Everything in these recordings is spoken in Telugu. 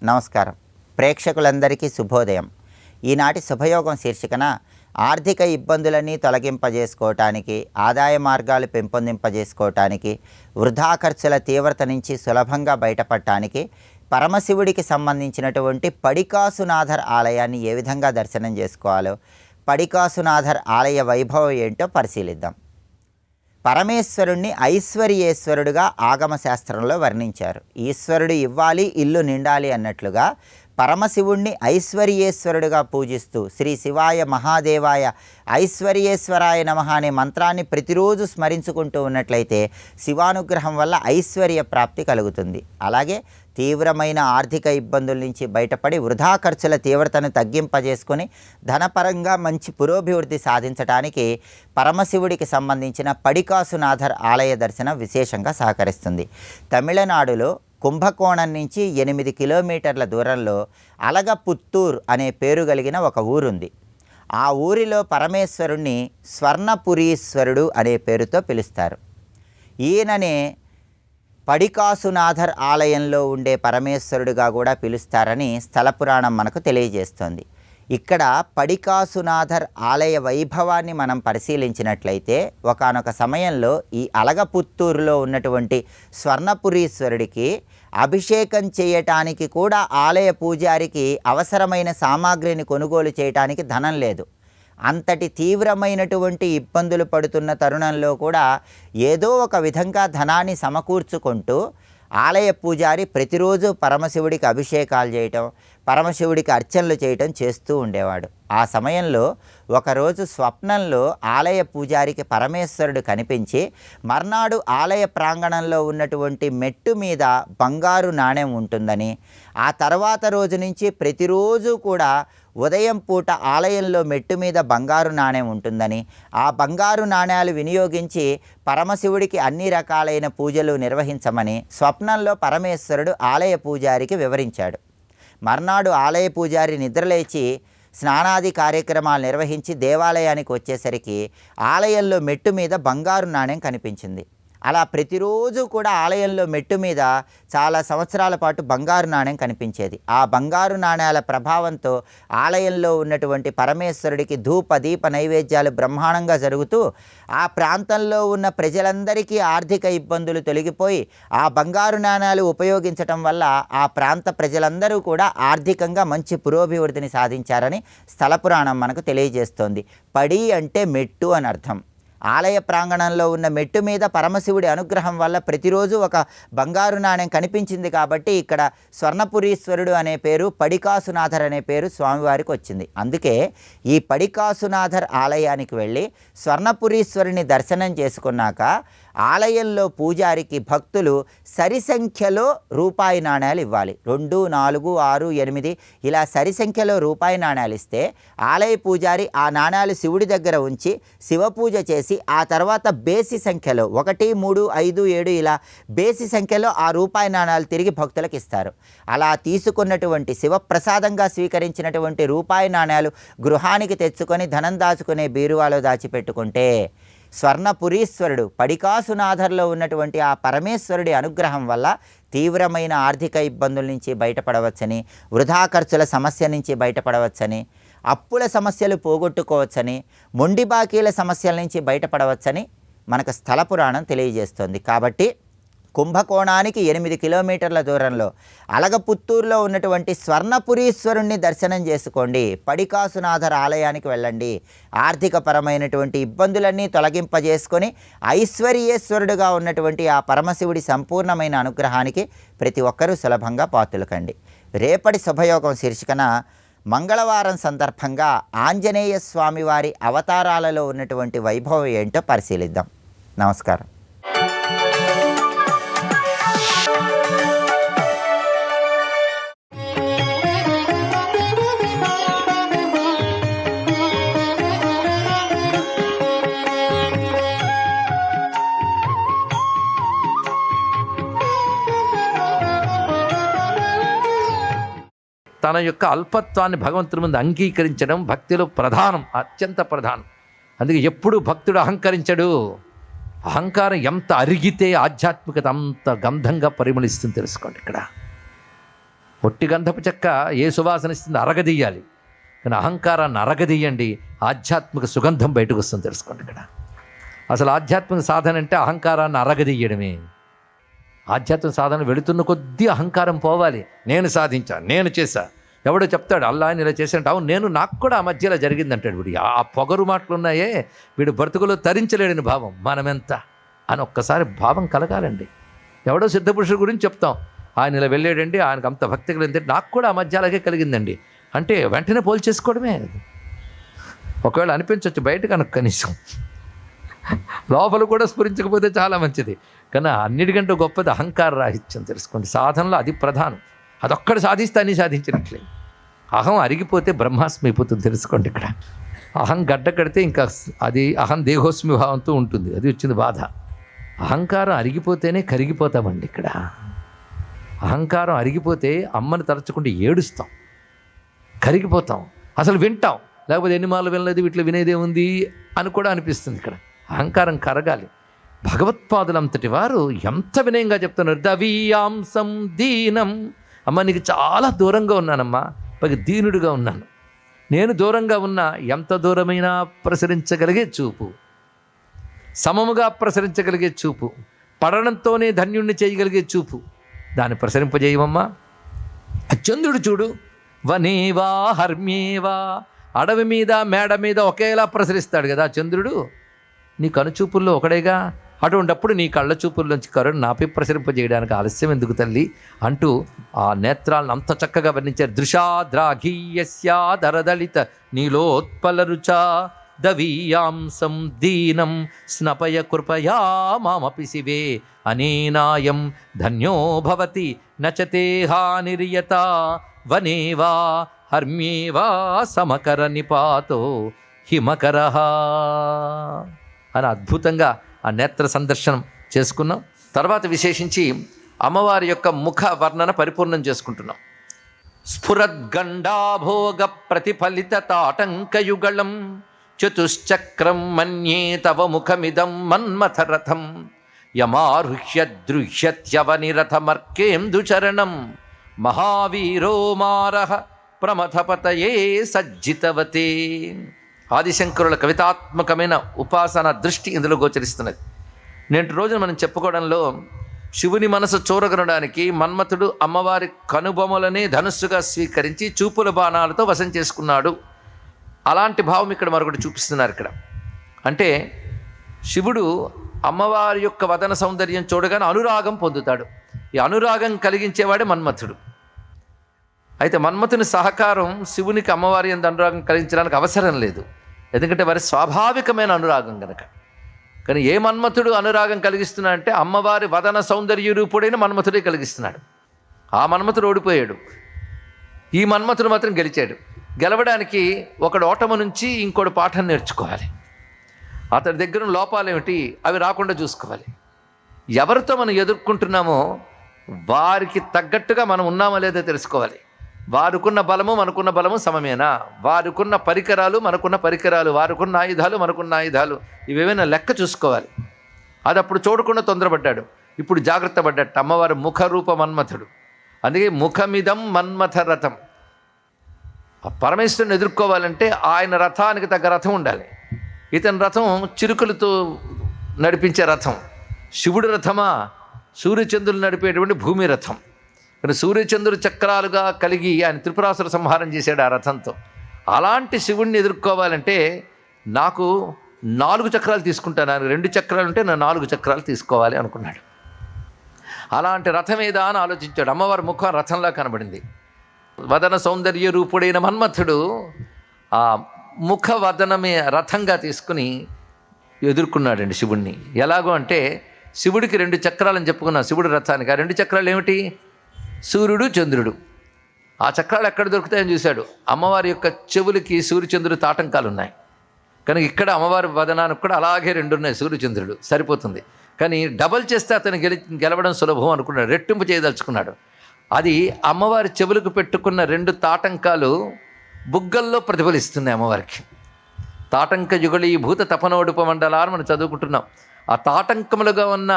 నమస్కారం. ప్రేక్షకులందరికీ శుభోదయం. ఈనాటి శుభయోగం శీర్షికన ఆర్థిక ఇబ్బందులన్నీ తొలగింపజేసుకోవటానికి, ఆదాయ మార్గాలు పెంపొందింపజేసుకోవటానికి, వృధా ఖర్చుల తీవ్రత నుంచి సులభంగా బయటపడటానికి పరమశివుడికి సంబంధించినటువంటి పడికాసునాథర్ ఆలయాన్ని ఏ విధంగా దర్శనం చేసుకోవాలో, పడికాసునాథర్ ఆలయ వైభవం ఏంటో పరిశీలిద్దాం. పరమేశ్వరుణ్ణి ఐశ్వర్యేశ్వరుడుగా ఆగమ శాస్త్రంలో వర్ణించారు. ఈశ్వరుడు ఇవ్వాలి, ఇల్లు నిండాలి అన్నట్లుగా పరమశివుణ్ణి ఐశ్వర్యేశ్వరుడుగా పూజిస్తూ శ్రీ శివాయ మహాదేవాయ ఐశ్వర్యేశ్వరాయ నమః అనే మంత్రాన్ని ప్రతిరోజు స్మరించుకుంటూ ఉన్నట్లయితే శివానుగ్రహం వల్ల ఐశ్వర్య ప్రాప్తి కలుగుతుంది. అలాగే తీవ్రమైన ఆర్థిక ఇబ్బందుల నుంచి బయటపడి వృధా ఖర్చుల తీవ్రతను తగ్గింపజేసుకొని ధనపరంగా మంచి పురోభివృద్ధి సాధించడానికి పరమశివుడికి సంబంధించిన పడికాసునాథర్ ఆలయ దర్శనం విశేషంగా సహకరిస్తుంది. తమిళనాడులో కుంభకోణం నుంచి 8 కిలోమీటర్ల దూరంలో అలగపుత్తూర్ అనే పేరు కలిగిన ఒక ఊరుంది. ఆ ఊరిలో పరమేశ్వరుణ్ణి స్వర్ణపురీశ్వరుడు అనే పేరుతో పిలుస్తారు. ఈయననే పడికాసునాథర్ ఆలయంలో ఉండే పరమేశ్వరుడుగా కూడా పిలుస్తారని స్థల పురాణం మనకు తెలియజేస్తోంది. ఇక్కడ పడికాసునాథర్ ఆలయ వైభవాన్ని మనం పరిశీలించినట్లయితే ఒకానొక సమయంలో ఈ అలగపుత్తూరులో ఉన్నటువంటి స్వర్ణపురీశ్వరుడికి అభిషేకం చేయటానికి కూడా ఆలయ పూజారికి అవసరమైన సామాగ్రిని కొనుగోలు చేయటానికి ధనం లేదు. అంతటి తీవ్రమైనటువంటి ఇబ్బందులు పడుతున్న తరుణంలో కూడా ఏదో ఒక విధంగా ధనాన్ని సమకూర్చుకుంటూ ఆలయ పూజారి ప్రతిరోజు పరమశివుడికి అభిషేకాలు చేయటం, పరమశివుడికి అర్చనలు చేయటం చేస్తూ ఉండేవాడు. ఆ సమయంలో ఒకరోజు స్వప్నంలో ఆలయ పూజారికి పరమేశ్వరుడు కనిపించి మర్నాడు ఆలయ ప్రాంగణంలో ఉన్నటువంటి మెట్టు మీద బంగారు నాణెం ఉంటుందని, ఆ తర్వాత రోజు నుంచి ప్రతిరోజు కూడా ఉదయం పూట ఆలయంలో మెట్టు మీద బంగారు నాణెం ఉంటుందని, ఆ బంగారు నాణ్యాలు వినియోగించి పరమశివుడికి అన్ని రకాలైన పూజలు నిర్వహించమని స్వప్నంలో పరమేశ్వరుడు ఆలయ పూజారికి వివరించాడు. మర్నాడు ఆలయ పూజారి నిద్రలేచి స్నానాది కార్యక్రమాలు నిర్వహించి దేవాలయానికి వచ్చేసరికి ఆలయంలో మెట్టు మీద బంగారు నాణెం కనిపించింది. అలా ప్రతిరోజు కూడా ఆలయంలో మెట్టు మీద చాలా సంవత్సరాల పాటు బంగారు నాణెం కనిపించేది. ఆ బంగారు నాణ్యాల ప్రభావంతో ఆలయంలో ఉన్నటువంటి పరమేశ్వరుడికి ధూప దీప నైవేద్యాలు బ్రహ్మాండంగా జరుగుతూ ఆ ప్రాంతంలో ఉన్న ప్రజలందరికీ ఆర్థిక ఇబ్బందులు తొలగిపోయి ఆ బంగారు నాణ్యాలు ఉపయోగించటం వల్ల ఆ ప్రాంత ప్రజలందరూ కూడా ఆర్థికంగా మంచి పురోభివృద్ధిని సాధించారని స్థల పురాణం మనకు తెలియజేస్తోంది. పడి అంటే మెట్టు అని అర్థం. ఆలయ ప్రాంగణంలో ఉన్న మెట్టు మీద పరమశివుడి అనుగ్రహం వల్ల ప్రతిరోజు ఒక బంగారు నాణెం కనిపించింది కాబట్టి ఇక్కడ స్వర్ణపురీశ్వరుడు అనే పేరు, పడికాసునాథర్ అనే పేరు స్వామివారికి వచ్చింది. అందుకే ఈ పడికాసునాథర్ ఆలయానికి వెళ్ళి స్వర్ణపురీశ్వరుని దర్శనం చేసుకున్నాక ఆలయంలో పూజారికి భక్తులు సరి సంఖ్యలో రూపాయి నాణ్యాలు ఇవ్వాలి. 2, 4, 6, 8 ఇలా సరి సంఖ్యలో రూపాయి నాణ్యాలు ఇస్తే ఆలయ పూజారి ఆ నాణ్యాలు శివుడి దగ్గర ఉంచి శివపూజ చేసి ఆ తర్వాత బేసి సంఖ్యలో 1, 3, 5, 7 ఇలా బేసి సంఖ్యలో ఆ రూపాయి నాణ్యాలు తిరిగి భక్తులకు ఇస్తారు. అలా తీసుకున్నటువంటి శివప్రసాదంగా స్వీకరించినటువంటి రూపాయి నాణ్యాలు గృహానికి తెచ్చుకొని ధనం దాచుకునే బీరువాలో దాచిపెట్టుకుంటే స్వర్ణపురీశ్వరుడు పడికాసునాథర్లో ఉన్నటువంటి ఆ పరమేశ్వరుడి అనుగ్రహం వల్ల తీవ్రమైన ఆర్థిక ఇబ్బందుల నుంచి బయటపడవచ్చని, వృధా ఖర్చుల సమస్య నుంచి బయటపడవచ్చని, అప్పుల సమస్యలు పోగొట్టుకోవచ్చని, మొండి బాకీల సమస్యల నుంచి బయటపడవచ్చని మనకు స్థల పురాణం తెలియజేస్తుంది. కాబట్టి కుంభకోణానికి 8 కిలోమీటర్ల దూరంలో అలగపుత్తూరులో ఉన్నటువంటి స్వర్ణపురీశ్వరుణ్ణి దర్శనం చేసుకోండి. పడికాసునాథర్ ఆలయానికి వెళ్ళండి. ఆర్థిక పరమైనటువంటి ఇబ్బందులన్నీ తొలగింపజేసుకొని ఐశ్వర్యేశ్వరుడుగా ఉన్నటువంటి ఆ పరమశివుడి సంపూర్ణమైన అనుగ్రహానికి ప్రతి ఒక్కరూ సులభంగా పాత్రులు కండి. రేపటి శుభయోగం శీర్షికన మంగళవారం సందర్భంగా ఆంజనేయ స్వామివారి అవతారాలలో ఉన్నటువంటి వైభవం ఏంటో పరిశీలిద్దాం. నమస్కారం. తన యొక్క అల్పత్వాన్ని భగవంతుని ముందు అంగీకరించడం భక్తిలో ప్రధానం, అత్యంత ప్రధానం. అందుకే ఎప్పుడు భక్తుడు అహంకరించడు. అహంకారం ఎంత అరిగితే ఆధ్యాత్మికత అంత గంధంగా పరిమళిస్తుంది తెలుసుకోండి. ఇక్కడ ఒట్టి గంధపు చెక్క ఏ సువాసన ఇస్తుంది? అరగదీయాలి. కానీ అహంకారాన్ని అరగదీయండి, ఆధ్యాత్మిక సుగంధం బయటకు వస్తుంది. తెలుసుకోండి, ఇక్కడ అసలు ఆధ్యాత్మిక సాధన అంటే అహంకారాన్ని అరగదీయడమే. ఆధ్యాత్మిక సాధన వెళుతున్న కొద్దీ అహంకారం పోవాలి. నేను సాధించా, నేను చేశా. ఎవడో చెప్తాడు అల్లా అని ఇలా చేశాడంటే, అవును నేను, నాకు కూడా ఆ మధ్యలో జరిగింది అంటాడు వీడు. ఆ పొగరు మాటలు ఉన్నాయే, వీడు బ్రతుకులో తరించలేడని భావం, మనమెంత అని ఒక్కసారి భావం కలగాలండి. ఎవడో సిద్ధపురుషుడు గురించి చెప్తాం, ఆయన ఇలా వెళ్ళాడండి, ఆయనకు అంత భక్తి కలిగింది, నాకు కూడా ఆ మధ్య అలాగే కలిగిందండి అంటే వెంటనే పోల్చేసుకోవడమే. ఒకవేళ అనిపించవచ్చు బయట కనుక, కనీసం లోపల కూడా స్ఫురించకపోతే చాలా మంచిది. కానీ అన్నిటికంటే గొప్పది అహంకార రాహిత్యం. తెలుసుకోండి, సాధనలో అది ప్రధానం. అదొక్కడు సాధిస్తే అన్నీ సాధించినట్లే. అహం అరిగిపోతే బ్రహ్మాస్మి అయిపోతుంది. తెలుసుకోండి, ఇక్కడ అహం గడ్డ కడితే ఇంకా అది అహం దేహోస్మి భావంతో ఉంటుంది. అది వచ్చింది బాధ. అహంకారం అరిగిపోతేనే కరిగిపోతామండి. ఇక్కడ అహంకారం అరిగిపోతే అమ్మని తలచుకుంటే ఏడుస్తాం, కరిగిపోతాం, అసలు వింటాం. లేకపోతే ఎన్ని మార్లు వినలేదు, వీటిలో వినేదే ఉంది అని కూడా అనిపిస్తుంది. ఇక్కడ అహంకారం కరగాలి. భగవత్పాదులంతటి వారు ఎంత వినయంగా చెప్తున్నారు, దవీయాంసం దీనం. అమ్మ నీకు చాలా దూరంగా ఉన్నానమ్మా, పైగా దీనుడిగా ఉన్నాను. నేను దూరంగా ఉన్నా ఎంత దూరమైనా ప్రసరించగలిగే చూపు, సమముగా ప్రసరించగలిగే చూపు, పడడంతోనే ధన్యుణ్ణి చేయగలిగే చూపు, దాన్ని ప్రసరింపజేయమమ్మా. చంద్రుడు చూడు, వనేవా హర్మ్యేవా, అడవి మీద మేడ మీద ఒకేలా ప్రసరిస్తాడు కదా చంద్రుడు. నీ కనుచూపుల్లో ఒకడేగా. అటువంటప్పుడు నీ కళ్ళ చూపుల్లోంచి కరుణ నాపై ప్రసరింపజేయడానికి ఆలస్యం ఎందుకు తల్లి అంటూ ఆ నేత్రాలను అంత చక్కగా వర్ణించారు. దృశాద్రాఘీయస్యాదరదళిత నీలోత్పలరుచా దవీయాంసం దీనం స్నపయ కృపయా మామపి శివే అనేనాయం ధన్యో భవతి నచతే హానిర్యత వనేవా హర్మ్యేవా సమకర నిపాతో హిమకరః అని అద్భుతంగా ఆ నేత్ర సందర్శనం చేసుకున్నాం. తర్వాత విశేషించి అమ్మవారి యొక్క ముఖ వర్ణన పరిపూర్ణం చేసుకుంటున్నాం. స్ఫురద్గండాభోగ ప్రతిఫలిత తాటంకయుగళం చతుశ్చక్రం మన్యే తవ ముఖమిదం మన్మథరథం యమారుహ్య దృహ్యత్యవనిరథమర్కేందుచరణం మహావీరో మారః ప్రమథపతయే సజ్జితవతే. ఆదిశంకరుల కవితాత్మకమైన ఉపాసన దృష్టి ఇందులో గోచరిస్తున్నది. నేటి రోజున మనం చెప్పుకోవడంలో శివుని మనసు చూరగొనడానికి మన్మథుడు అమ్మవారి కనుబొమ్మలనే ధనుస్సుగా స్వీకరించి చూపుల బాణాలతో వశం చేసుకున్నాడు. అలాంటి భావం ఇక్కడ మరొకటి చూపిస్తున్నారు. ఇక్కడ అంటే శివుడు అమ్మవారి యొక్క వదన సౌందర్యం చూడగానే అనురాగం పొందుతాడు. ఈ అనురాగం కలిగించేవాడే మన్మథుడు. అయితే మన్మథుని సహకారం శివునికి అమ్మవారి యందు అనురాగం కలిగించడానికి అవసరం లేదు, ఎందుకంటే వారి స్వాభావికమైన అనురాగం కనుక. కానీ ఏ మన్మథుడు అనురాగం కలిగిస్తున్నాడంటే అమ్మవారి వదన సౌందర్య రూపుడైన మన్మథుడే కలిగిస్తున్నాడు. ఆ మన్మథుడు ఓడిపోయాడు, ఈ మన్మథుడు మాత్రం గెలిచాడు. గెలవడానికి ఒకడు ఓటమి నుంచి ఇంకోటి పాఠం నేర్చుకోవాలి. అతడి దగ్గర లోపాలు ఏమిటి అవి రాకుండా చూసుకోవాలి. ఎవరితో మనం ఎదుర్కొంటున్నామో వారికి తగ్గట్టుగా మనం ఉన్నామో లేదో తెలుసుకోవాలి. వారుకున్న బలము మనకున్న బలము సమమేనా, వారుకున్న పరికరాలు మనకున్న పరికరాలు, వారుకున్న ఆయుధాలు మనకున్న ఆయుధాలు, ఇవేమైనా లెక్క చూసుకోవాలి. అది అప్పుడు చూడకుండా తొందరపడ్డాడు, ఇప్పుడు జాగ్రత్త పడ్డట్టు. అమ్మవారి ముఖరూప మన్మథుడు, అందుకే ముఖమిదం మన్మథ రథం. ఆ పరమేశ్వరుని ఎదుర్కోవాలంటే ఆయన రథానికి తగ్గ రథం ఉండాలి. ఇతని రథం చిరుకులతో నడిపించే రథం. శివుడి రథమా సూర్యచంద్రులు నడిపేటువంటి భూమి రథం. కానీ సూర్యచంద్రుడు చక్రాలుగా కలిగి ఆయన త్రిపురాసుర సంహారం చేశాడు ఆ రథంతో. అలాంటి శివుణ్ణి ఎదుర్కోవాలంటే నాకు 4 చక్రాలు తీసుకుంటాను, నాకు 2 చక్రాలు ఉంటే నా 4 చక్రాలు తీసుకోవాలి అనుకున్నాడు. అలాంటి రథం ఏదా అని ఆలోచించాడు. అమ్మవారి ముఖం రథంలా కనబడింది. వదన సౌందర్య రూపుడైన మన్మథుడు ఆ ముఖ వదనమే రథంగా తీసుకుని ఎదుర్కొన్నాడండి శివుణ్ణి. ఎలాగో అంటే శివుడికి 2 చక్రాలని చెప్పుకున్నాం శివుడి రథానికి. ఆ 2 చక్రాలు ఏమిటి? సూర్యుడు చంద్రుడు. ఆ చక్రాలు ఎక్కడ దొరుకుతాయని చూశాడు. అమ్మవారి యొక్క చెవులకి సూర్యచంద్రుడు తాటంకాలు ఉన్నాయి, కానీ ఇక్కడ అమ్మవారి వదనానికి కూడా అలాగే 2 ఉన్నాయి, సూర్యచంద్రుడు సరిపోతుంది. కానీ డబల్ చేస్తే అతను గెలవడం సులభం అనుకున్నాడు, రెట్టింపు చేయదలుచుకున్నాడు. అది అమ్మవారి చెవులకు పెట్టుకున్న 2 తాటంకాలు బుగ్గల్లో ప్రతిఫలిస్తున్నాయి అమ్మవారికి. తాటంక యుగళీభూత తపనోడుప మండలాన్ని మనం చదువుకుంటున్నాం. ఆ తాటంకములుగా ఉన్న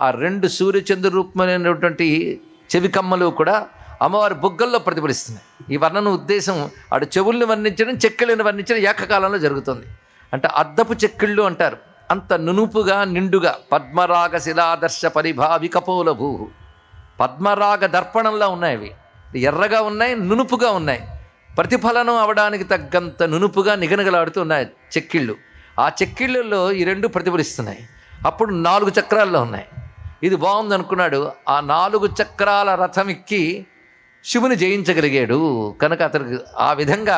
ఆ 2 సూర్యచంద్ర రూపమైనటువంటి చెవి కమ్మలు కూడా అమ్మవారి బుగ్గల్లో ప్రతిఫలిస్తున్నాయి. ఈ వర్ణన ఉద్దేశం అటు చెవుల్ని వర్ణించడం, చెక్కిళ్ళని వర్ణించడం ఏకకాలంలో జరుగుతుంది. అంటే అద్దపు చెక్కిళ్ళు అంటారు. అంత నునుపుగా నిండుగా పద్మరాగ శిలాదర్శ పరిభావి కపోలభూ, పద్మరాగ దర్పణంలా ఉన్నాయి. అవి ఎర్రగా ఉన్నాయి, నునుపుగా ఉన్నాయి. ప్రతిఫలనం అవడానికి తగ్గంత నునుపుగా నిగనగలాడుతూ ఉన్నాయి చెక్కిళ్ళు. ఆ చెక్కిళ్ళల్లో ఈ రెండు ప్రతిఫలిస్తున్నాయి. అప్పుడు 4 చక్రాల్లో ఉన్నాయి. ఇది బాగుంది అనుకున్నాడు. ఆ 4 చక్రాల రథం ఎక్కి శివుని జయించగలిగాడు కనుక అతనికి ఆ విధంగా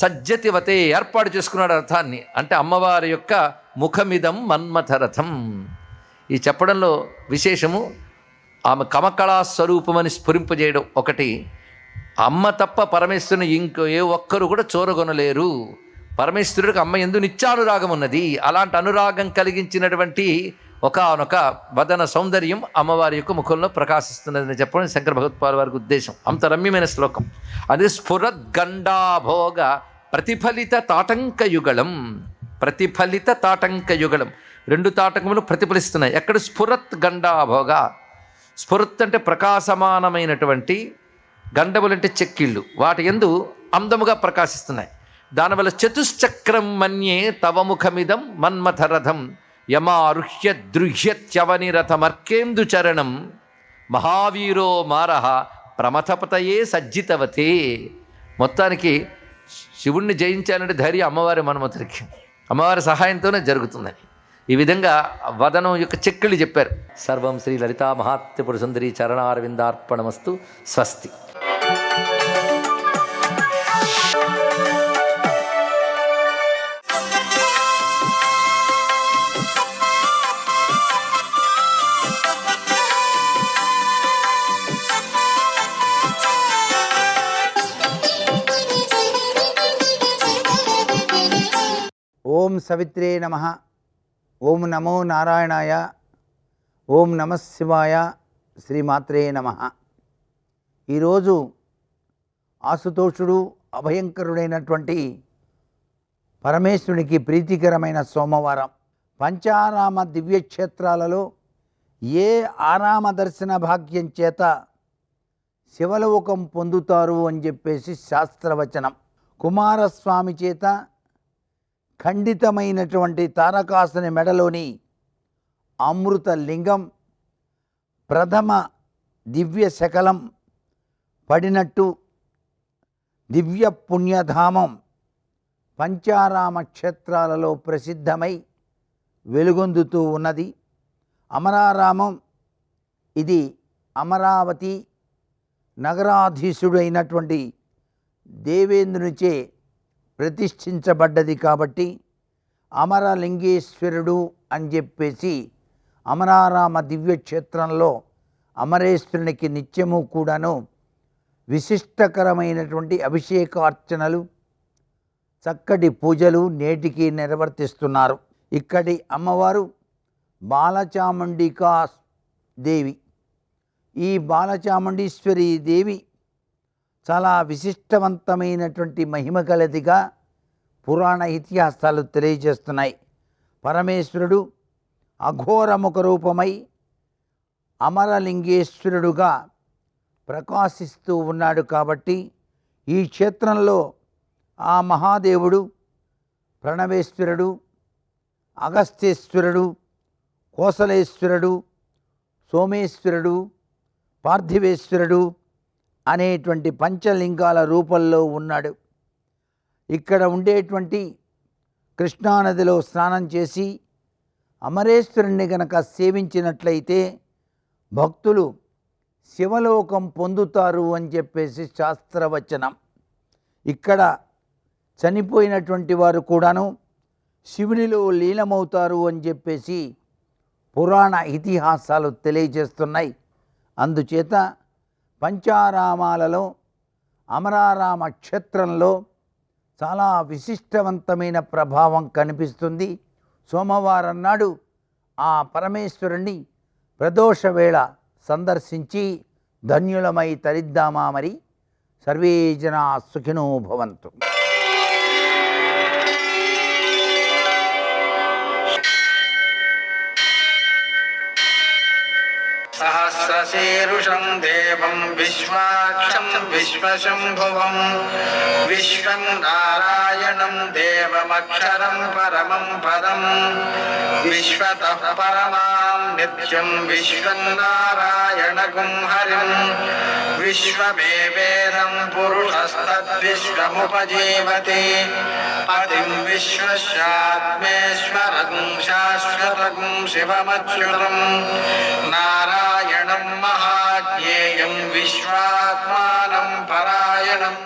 సజ్జతివతే ఏర్పాటు చేసుకున్నాడు రథాన్ని. అంటే అమ్మవారి యొక్క ముఖమిదం మన్మథ రథం. ఈ చెప్పడంలో విశేషము ఆమె కమకళా స్వరూపమని స్ఫురింపజేయడం ఒకటి. అమ్మ తప్ప పరమేశ్వరుని ఇంకో ఏ ఒక్కరు కూడా చూరగొనలేరు. పరమేశ్వరుడికి అమ్మ యందు నిత్యానురాగం ఉన్నది. అలాంటి అనురాగం కలిగించినటువంటి ఒకానొక వదన సౌందర్యం అమ్మవారి యొక్క ముఖంలో ప్రకాశిస్తున్నదని చెప్పడం శంకర భగవత్పాల్ వారికి ఉద్దేశం. అంత రమ్యమైన శ్లోకం అది. స్ఫురద్గండాభోగ ప్రతిఫలిత తాటంకయుగళం. ప్రతిఫలిత తాటంకయుగళం, 2 తాటకములు ప్రతిఫలిస్తున్నాయి. ఎక్కడ? స్ఫురత్ గండాభోగ. స్ఫురత్ అంటే ప్రకాశమానమైనటువంటి, గండములంటే చెక్కిళ్ళు, వాటి యందు అందముగా ప్రకాశిస్తున్నాయి. దానివల్ల చతుశ్చక్రం మన్యే తవ ముఖమిదం మన్మథరథం యమారుహ్య దృహ్యత్యవని రథమర్కేందు చరణం మహావీరో మారహ ప్రమథపతయే సజ్జితవతే. మొత్తానికి శివుణ్ణి జయించాలంటే ధైర్యం అమ్మవారి మన్మథుడికి, అమ్మవారి సహాయంతోనే జరుగుతుందని ఈ విధంగా వదనం యొక్క చెక్కిళ్ళు చెప్పారు. సర్వం శ్రీ లలితా మహాత్యపుర సుందరి చరణారవిందార్పణమస్తు. స్వస్తి. ఓం సవిత్రే నమః. ఓం నమో నారాయణాయ. ఓం నమః శివాయ. శ్రీమాత్రే నమః. ఈరోజు ఆశుతోషుడు అభయంకరుడైనటువంటి పరమేశ్వరునికి ప్రీతికరమైన సోమవారం. పంచారామ దివ్యక్షేత్రాలలో ఏ ఆరామ దర్శన భాగ్యం చేత శివలోకం పొందుతారు అని చెప్పేసి శాస్త్రవచనం. కుమారస్వామి చేత ఖండితమైనటువంటి తారకాసుని మెడలోని అమృత లింగం ప్రథమ దివ్య శకలం పడినట్టు దివ్య పుణ్యధామం పంచారామ క్షేత్రాలలో ప్రసిద్ధమై వెలుగొందుతూ ఉన్నది. అమరారామం ఇది అమరావతి నగరాధీశుడైనటువంటి దేవేంద్రునిచే ప్రతిష్ఠించబడ్డది కాబట్టి అమరలింగేశ్వరుడు అని చెప్పేసి అమరారామ దివ్యక్షేత్రంలో అమరేశ్వరునికి నిత్యము కూడాను విశిష్టకరమైనటువంటి అభిషేకార్చనలు, చక్కటి పూజలు నేటికి నిర్వర్తిస్తున్నారు. ఇక్కడి అమ్మవారు బాలచాముండికా దేవి. ఈ బాలచాముండీశ్వరి దేవి చాలా విశిష్టవంతమైనటువంటి మహిమ కలదిగా పురాణ ఇతిహాసాలు తెలియజేస్తున్నాయి. పరమేశ్వరుడు అఘోరముఖ రూపమై అమరలింగేశ్వరుడుగా ప్రకాశిస్తూ ఉన్నాడు కాబట్టి ఈ క్షేత్రంలో ఆ మహాదేవుడు ప్రణవేశ్వరుడు, అగస్త్యేశ్వరుడు, కోసలేశ్వరుడు, సోమేశ్వరుడు, పార్థివేశ్వరుడు అనేటువంటి పంచలింగాల రూపంలో ఉన్నాడు. ఇక్కడ ఉండేటువంటి కృష్ణానదిలో స్నానం చేసి అమరేశ్వరుణ్ణి గనక సేవించినట్లయితే భక్తులు శివలోకం పొందుతారు అని చెప్పేసి శాస్త్రవచనం. ఇక్కడ చనిపోయినటువంటి వారు కూడాను శివునిలో లీనమవుతారు అని చెప్పేసి పురాణ ఇతిహాసాలు తెలియజేస్తున్నాయి. అందుచేత పంచారామాలలో అమరారామ క్షేత్రంలో చాలా విశిష్టవంతమైన ప్రభావం కనిపిస్తుంది. సోమవారం నాడు ఆ పరమేశ్వరుణ్ణి ప్రదోష వేళ సందర్శించి ధన్యులమై తరిద్దామా. మరి సర్వే జనా సుఖినో భవంతు. सहस्रशीर्षं देवं विश्वाक्षं विश्वशम्भुवं विश्वं नारायणं देवमक्षरं परमं पदं विश्वतः परमां नित्यं विश्वं नारायणगुं हरिं विश्वमेवेदं पुरुषस्तद्विश्वमुपजीवति पतिं विश्वस्यात्मेश्वरं शाश्वतं शिवमच्युतं नारायणं महाज्ञेयं विश्वात्मानं परायणम्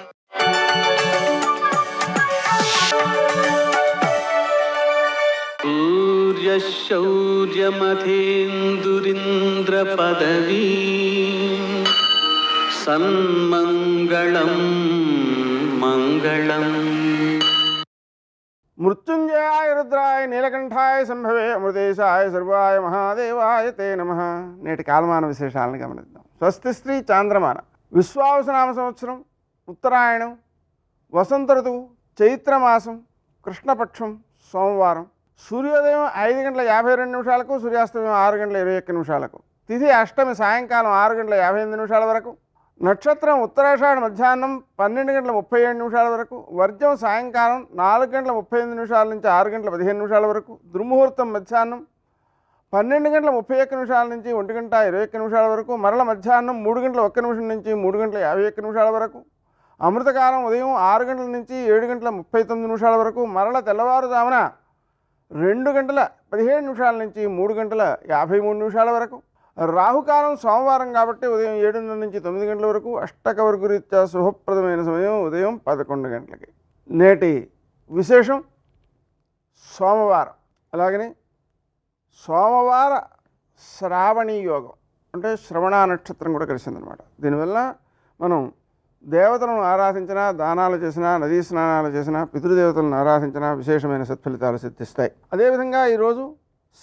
सूर्यशौर्यमथेन्दुरिन्द्रपदवी सन्मङ्गलं मङ्गलम् మృత్యుంజయాయ రుద్రాయ నీలకంఠాయ సంభవే అమృతేశాయ సర్వాయ మహాదేవాయ తే నమః. నేటి కాలమాన విశేషాలను గమనిద్దాం. స్వస్తి శ్రీ చాంద్రమాన విశ్వావసునామ సంవత్సరం, ఉత్తరాయణం, వసంత ఋతువు, చైత్రమాసం, కృష్ణపక్షం, సోమవారం. సూర్యోదయం 5:52 సూర్యాస్తమయం 6:21. తిథి అష్టమి సాయంకాలం 6:58 వరకు. నక్షత్రం ఉత్తరాషాఢ మధ్యాహ్నం 12:37 వరకు. వర్జం సాయంకాలం 4:35 నుంచి 6:15 వరకు. దుర్ముహూర్తం మధ్యాహ్నం 12:31 నుంచి 1:21 వరకు. మరల మధ్యాహ్నం 3:01 నుంచి 3:51 వరకు. అమృతకాలం ఉదయం 6 గంటల నుంచి 7:39 వరకు. మరల తెల్లవారుజామున 2:17 నుంచి 3:53 వరకు. రాహుకాలం సోమవారం కాబట్టి ఉదయం 7:30 నుంచి 9 గంటల వరకు. అష్టకవర్గ రీత్యా శుభప్రదమైన సమయం ఉదయం 11 గంటలకి. నేటి విశేషం సోమవారం. అలాగని సోమవార శ్రావణీ యోగం అంటే శ్రవణ నక్షత్రం కూడా కలిసిందనమాట. దీనివల్ల మనం దేవతలను ఆరాధించినా, దానాలు చేసినా, నదీ స్నానాలు చేసినా, పితృదేవతలను ఆరాధించినా విశేషమైన సత్ఫలితాలు సిద్ధిస్తాయి. అదేవిధంగా ఈరోజు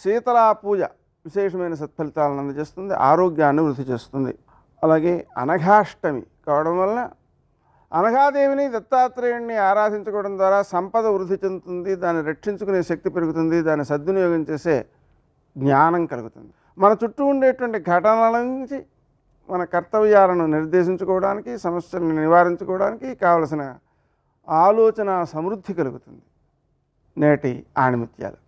శీతలా పూజ విశేషమైన సత్ఫలితాలను అందజేస్తుంది, ఆరోగ్యాన్ని వృద్ధి చేస్తుంది. అలాగే అనఘాష్టమి కావడం వలన అనఘాదేవిని, దత్తాత్రేయుడిని ఆరాధించుకోవడం ద్వారా సంపద వృద్ధి చెందుతుంది, దాన్ని రక్షించుకునే శక్తి పెరుగుతుంది, దాన్ని సద్వినియోగం చేసే జ్ఞానం కలుగుతుంది. మన చుట్టూ ఉండేటువంటి ఘటనల నుంచి మన కర్తవ్యాలను నిర్దేశించుకోవడానికి, సమస్యలను నివారించుకోవడానికి కావలసిన ఆలోచన సమృద్ధి కలుగుతుంది. నేటి ఆణిముత్యాలు.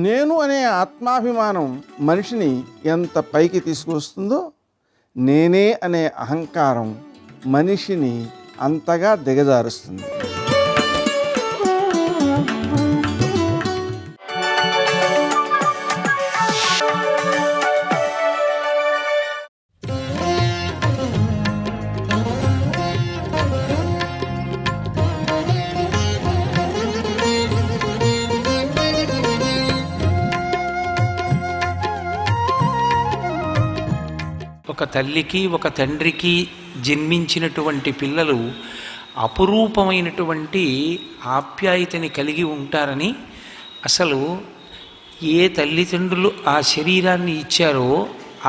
నేను అనే ఆత్మాభిమానం మనిషిని ఎంత పైకి తీసుకువస్తుందో, నేనే అనే అహంకారం మనిషిని అంతగా దిగజారుస్తుంది. ఒక తల్లికి ఒక తండ్రికి జన్మించినటువంటి పిల్లలు అపురూపమైనటువంటి ఆప్యాయతని కలిగి ఉంటారని, అసలు ఏ తల్లిదండ్రులు ఆ శరీరాన్ని ఇచ్చారో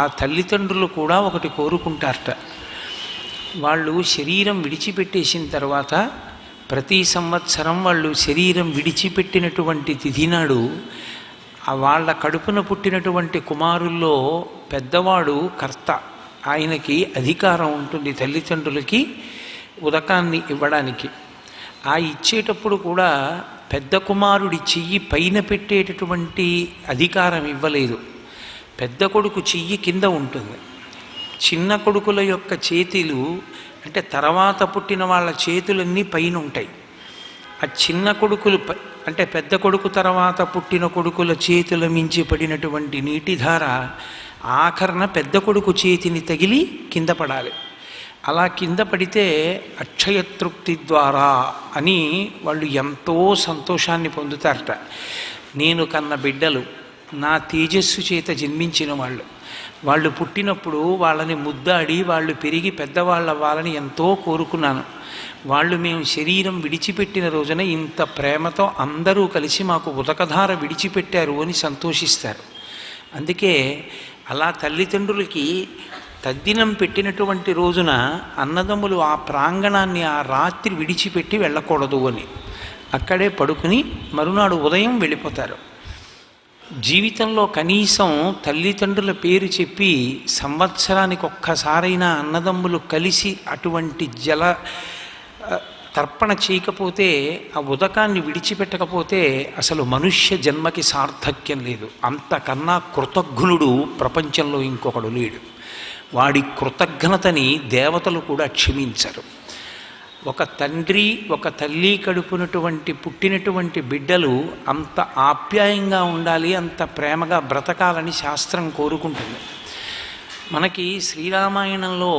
ఆ తల్లిదండ్రులు కూడా ఒకటి కోరుకుంటారట. వాళ్ళు శరీరం విడిచిపెట్టేసిన తర్వాత ప్రతి సంవత్సరం వాళ్ళు శరీరం విడిచిపెట్టినటువంటి తిథి నాడు వాళ్ళ కడుపున పుట్టినటువంటి కుమారుల్లో పెద్దవాడు కర్త, ఆయనకి అధికారం ఉంటుంది తల్లిదండ్రులకి ఉదకాన్ని ఇవ్వడానికి. ఆ ఇచ్చేటప్పుడు కూడా పెద్ద కుమారుడి చెయ్యి పైన పెట్టేటటువంటి అధికారం ఇవ్వలేదు. పెద్ద కొడుకు చెయ్యి కింద ఉంటుంది. చిన్న కొడుకుల యొక్క చేతులు అంటే తర్వాత పుట్టిన వాళ్ళ చేతులన్నీ పైన ఉంటాయి. ఆ చిన్న కొడుకులు అంటే పెద్ద కొడుకు తర్వాత పుట్టిన కొడుకుల చేతుల మించి పడినటువంటి నీటిధార ఆఖరణ పెద్ద కొడుకు చేతిని తగిలి కింద పడాలి. అలా కింద పడితే అక్షయతృప్తి ద్వారా అని వాళ్ళు ఎంతో సంతోషాన్ని పొందుతారట. నేను కన్న బిడ్డలు నా తేజస్సు చేత జన్మించిన వాళ్ళు పుట్టినప్పుడు వాళ్ళని ముద్దాడి వాళ్ళు పెరిగి పెద్దవాళ్ళ వాళ్ళని ఎంతో కోరుకున్నాను. వాళ్ళు మేము శరీరం విడిచిపెట్టిన రోజున ఇంత ప్రేమతో అందరూ కలిసి మాకు ఉదకధార విడిచిపెట్టారు అని సంతోషిస్తారు. అందుకే అలా తల్లిదండ్రులకి తద్దినం పెట్టినటువంటి రోజున అన్నదమ్ములు ఆ ప్రాంగణాన్ని ఆ రాత్రి విడిచిపెట్టి వెళ్ళకూడదు అని. అక్కడే పడుకుని మరునాడు ఉదయం వెళ్ళిపోతారు. జీవితంలో కనీసం తల్లిదండ్రుల పేరు చెప్పి సంవత్సరానికి ఒక్కసారైనా అన్నదమ్ములు కలిసి అటువంటి తర్పణ చేయకపోతే, ఆ ఉదకాన్ని విడిచిపెట్టకపోతే అసలు మనుష్య జన్మకి సార్థక్యం లేదు. అంతకన్నా కృతజ్ఞుడు ప్రపంచంలో ఇంకొకడు లేడు. వాడి కృతజ్ఞతని దేవతలు కూడా క్షమించరు. ఒక తండ్రి ఒక తల్లి కడుపునటువంటి పుట్టినటువంటి బిడ్డలు అంత ఆప్యాయంగా ఉండాలి, అంత ప్రేమగా బ్రతకాలని శాస్త్రం కోరుకుంటుంది. మనకి శ్రీరామాయణంలో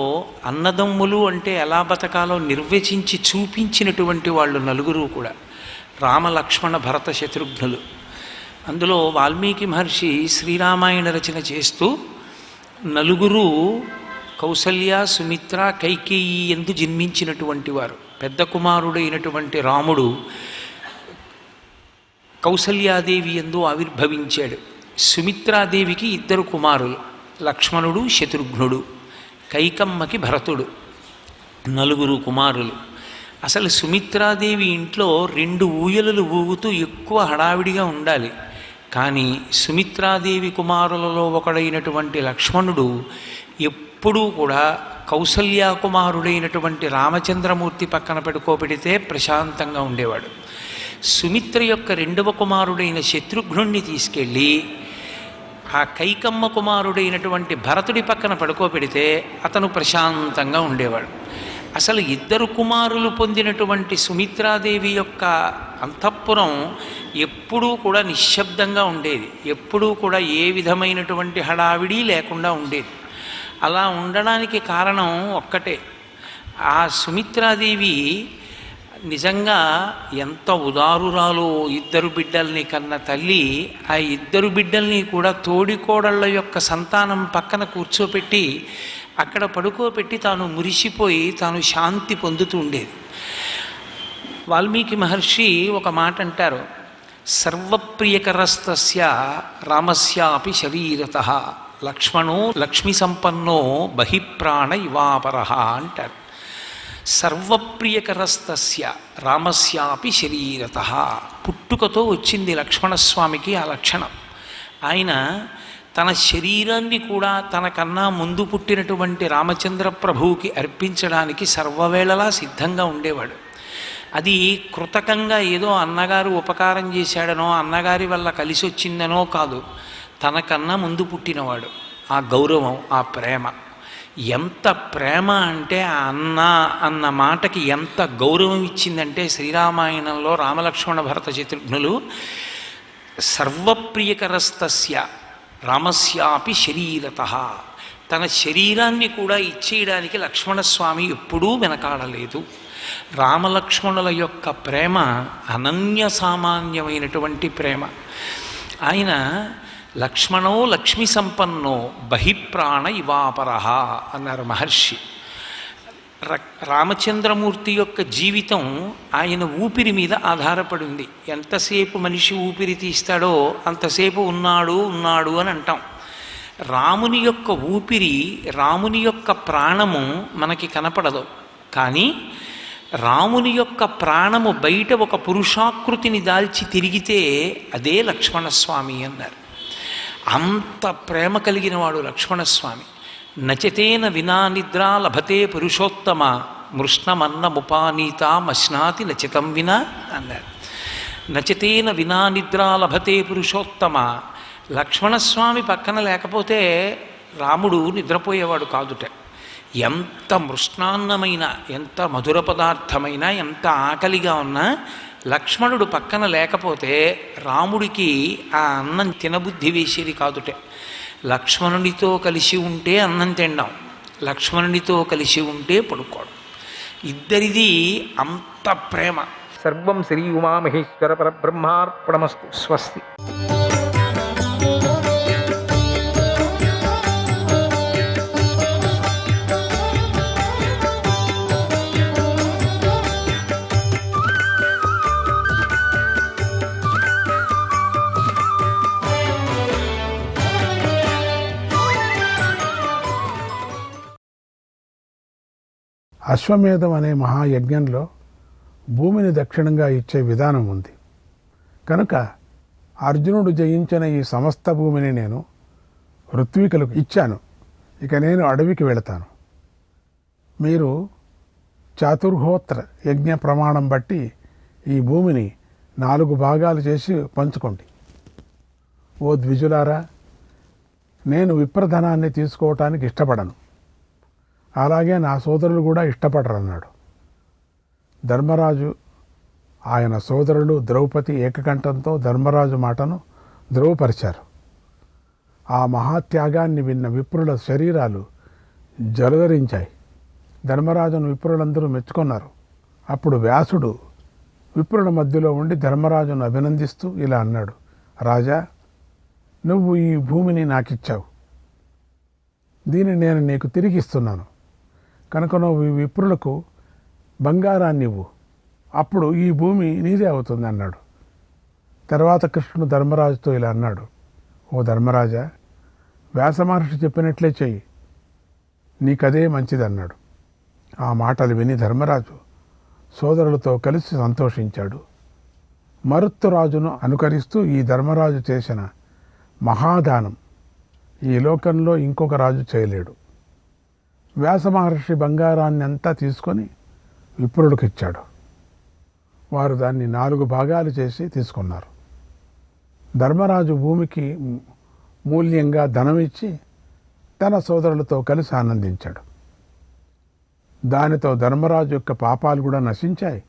అన్నదమ్ములు అంటే ఎలా బతకాలో నిర్వచించి చూపించినటువంటి వాళ్ళు నలుగురు కూడా రామ, లక్ష్మణ, భరత, శత్రుఘ్నులు. అందులో వాల్మీకి మహర్షి శ్రీరామాయణ రచన చేస్తూ నలుగురు కౌసల్య, సుమిత్ర, కైకేయి ఎందు జన్మించినటువంటి వారు. పెద్ద కుమారుడైనటువంటి రాముడు కౌసల్యాదేవి ఎందు ఆవిర్భవించాడు. సుమిత్రాదేవికి 2 కుమారులు, లక్ష్మణుడు, శత్రుఘ్నుడు. కైకమ్మకి భరతుడు. 4 కుమారులు. అసలు సుమిత్రాదేవి ఇంట్లో 2 ఊయలలు ఊగుతూ ఎక్కువ హడావిడిగా ఉండాలి. కానీ సుమిత్రాదేవి కుమారులలో ఒకడైనటువంటి లక్ష్మణుడు ఎప్పుడూ కూడా కౌసల్యా కుమారుడైనటువంటి రామచంద్రమూర్తి పక్కన పెట్టుకోబెడితే ప్రశాంతంగా ఉండేవాడు. సుమిత్ర యొక్క 2వ కుమారుడైన శత్రుఘ్నుణ్ణి తీసుకెళ్ళి ఆ కైకమ్మ కుమారుడైనటువంటి భరతుడి పక్కన పడుకోబెడితే అతను ప్రశాంతంగా ఉండేవాడు. అసలు 2 కుమారులు పొందినటువంటి సుమిత్రాదేవి యొక్క అంతఃపురం ఎప్పుడూ కూడా నిశ్శబ్దంగా ఉండేది. ఎప్పుడూ కూడా ఏ విధమైనటువంటి హడావిడి లేకుండా ఉండేది. అలా ఉండడానికి కారణం ఒక్కటే, ఆ సుమిత్రాదేవి నిజంగా ఎంత ఉదారురాలో. 2 బిడ్డల్ని కన్న తల్లి ఆ 2 బిడ్డల్ని కూడా తోడికోడళ్ళ యొక్క సంతానం పక్కన కూర్చోపెట్టి అక్కడ పడుకోబెట్టి తాను మురిసిపోయి తాను శాంతి పొందుతూ ఉండేది. వాల్మీకి మహర్షి ఒక మాట అంటారు, సర్వప్రియకరస్తస్య రామస్యాపి శరీరతః లక్ష్మణో లక్ష్మి సంపన్నో బహిప్రాణ ఇవాపరః అంటారు. సర్వప్రియకరస్తస్య రామస్యాపి శరీరతః. పుట్టుకతో వచ్చింది లక్ష్మణస్వామికి ఆ లక్షణం. ఆయన తన శరీరాన్ని కూడా తనకన్నా ముందు పుట్టినటువంటి రామచంద్ర ప్రభువుకి అర్పించడానికి సర్వవేళలా సిద్ధంగా ఉండేవాడు. అది కృతకంగా ఏదో అన్నగారు ఉపకారం చేశాడనో అన్నగారి వల్ల కలిసి వచ్చిందనో కాదు. తనకన్నా ముందు పుట్టినవాడు. ఆ గౌరవం, ఆ ప్రేమ, ఎంత ప్రేమ అంటే ఆ అన్న అన్న మాటకి ఎంత గౌరవం ఇచ్చిందంటే శ్రీరామాయణంలో రామలక్ష్మణ భరత శత్రుఘ్నులు సర్వప్రియకరస్తస్య రామస్యాపి శరీరతః, తన శరీరాన్ని కూడా ఇచ్చేయడానికి లక్ష్మణస్వామి ఎప్పుడూ వెనకాడలేదు. రామలక్ష్మణుల యొక్క ప్రేమ అనన్య సామాన్యమైనటువంటి ప్రేమ. ఆయన లక్ష్మణో లక్ష్మి సంపన్నో బహిప్రాణ ఇవాపరః అన్నారు మహర్షి. రామచంద్రమూర్తి యొక్క జీవితం ఆయన ఊపిరి మీద ఆధారపడింది. ఎంతసేపు మనిషి ఊపిరి తీస్తాడో అంతసేపు ఉన్నాడు ఉన్నాడు అని అంటాం. రాముని యొక్క ఊపిరి, రాముని యొక్క ప్రాణము మనకి కనపడదు. కానీ రాముని యొక్క ప్రాణము బయట ఒక పురుషాకృతిని దాల్చి తిరిగితే అదే లక్ష్మణస్వామి అన్నారు. అంత ప్రేమ కలిగిన వాడు లక్ష్మణస్వామి. నచతేన వినా నిద్రా లభతే పురుషోత్తమ మృష్ణమన్నముపానీత మశ్నాతి నచితం వినా అన్నారు. నచతేన వినా నిద్రా లభతే పురుషోత్తమ. లక్ష్మణస్వామి పక్కన లేకపోతే రాముడు నిద్రపోయేవాడు కాదుట. ఎంత మృష్ణాన్నమైన, ఎంత మధుర పదార్థమైనా, ఎంత ఆకలిగా ఉన్నా లక్ష్మణుడు పక్కన లేకపోతే రాముడికి ఆ అన్నం తినబుద్ధి వేసేది కాదుట. లక్ష్మణునితో కలిసి ఉంటే అన్నం తినడం, లక్ష్మణునితో కలిసి ఉంటే పడుకోవడం. ఇద్దరిది అంత ప్రేమ. సర్వం శ్రీ ఉమామహేశ్వర పరబ్రహ్మార్పణమస్తు. స్వస్తి. అశ్వమేధం అనే మహాయజ్ఞంలో భూమిని దక్షిణంగా ఇచ్చే విధానం ఉంది. కనుక అర్జునుడు జయించిన ఈ సమస్త భూమిని నేను ఋత్వికులకు ఇచ్చాను. ఇక నేను అడవికి వెళతాను. మీరు చాతుర్హోత్ర యజ్ఞ ప్రమాణం బట్టి ఈ భూమిని 4 భాగాలు చేసి పంచుకోండి. ఓ ద్విజులారా, నేను విప్రధనాన్ని తీసుకోవటానికి ఇష్టపడను, అలాగే నా సోదరులు కూడా ఇష్టపడరు అన్నాడు. ధర్మరాజు ఆయన సోదరులు ద్రౌపది ఏకకంఠంతో ధర్మరాజు మాటను ధృవపరిచారు. ఆ మహాత్యాగాన్ని విన్న విప్రుల శరీరాలు జలధరించాయి. ధర్మరాజును విప్రులందరూ మెచ్చుకున్నారు. అప్పుడు వ్యాసుడు విప్రుల మధ్యలో ఉండి ధర్మరాజును అభినందిస్తూ ఇలా అన్నాడు, రాజా, నువ్వు ఈ భూమిని నాకిచ్చావు. దీన్ని నేను నీకు తిరిగి ఇస్తున్నాను. కనుక నువ్వు ఈ విప్రులకు బంగారాన్ని ఇవ్వు, అప్పుడు ఈ భూమి నీదే అవుతుంది అన్నాడు. తర్వాత కృష్ణుడు ధర్మరాజుతో ఇలా అన్నాడు, ఓ ధర్మరాజా, వ్యాస మహర్షి చెప్పినట్లే చెయ్యి, నీకదే మంచిదన్నాడు. ఆ మాటలు విని ధర్మరాజు సోదరులతో కలిసి సంతోషించాడు. మరుత్తురాజును అనుకరిస్తూ ఈ ధర్మరాజు చేసిన మహాదానం ఈ లోకంలో ఇంకొక రాజు చేయలేడు. వ్యాస మహర్షి బంగారాన్ని అంతా తీసుకొని విప్రులకు ఇచ్చాడు. వారు దాన్ని 4 భాగాలు చేసి తీసుకున్నారు. ధర్మరాజు భూమికి మూల్యంగా ధనం ఇచ్చి తన సోదరులతో కలిసి ఆనందించాడు. దానితో ధర్మరాజు యొక్క పాపాలు కూడా నశించాయి.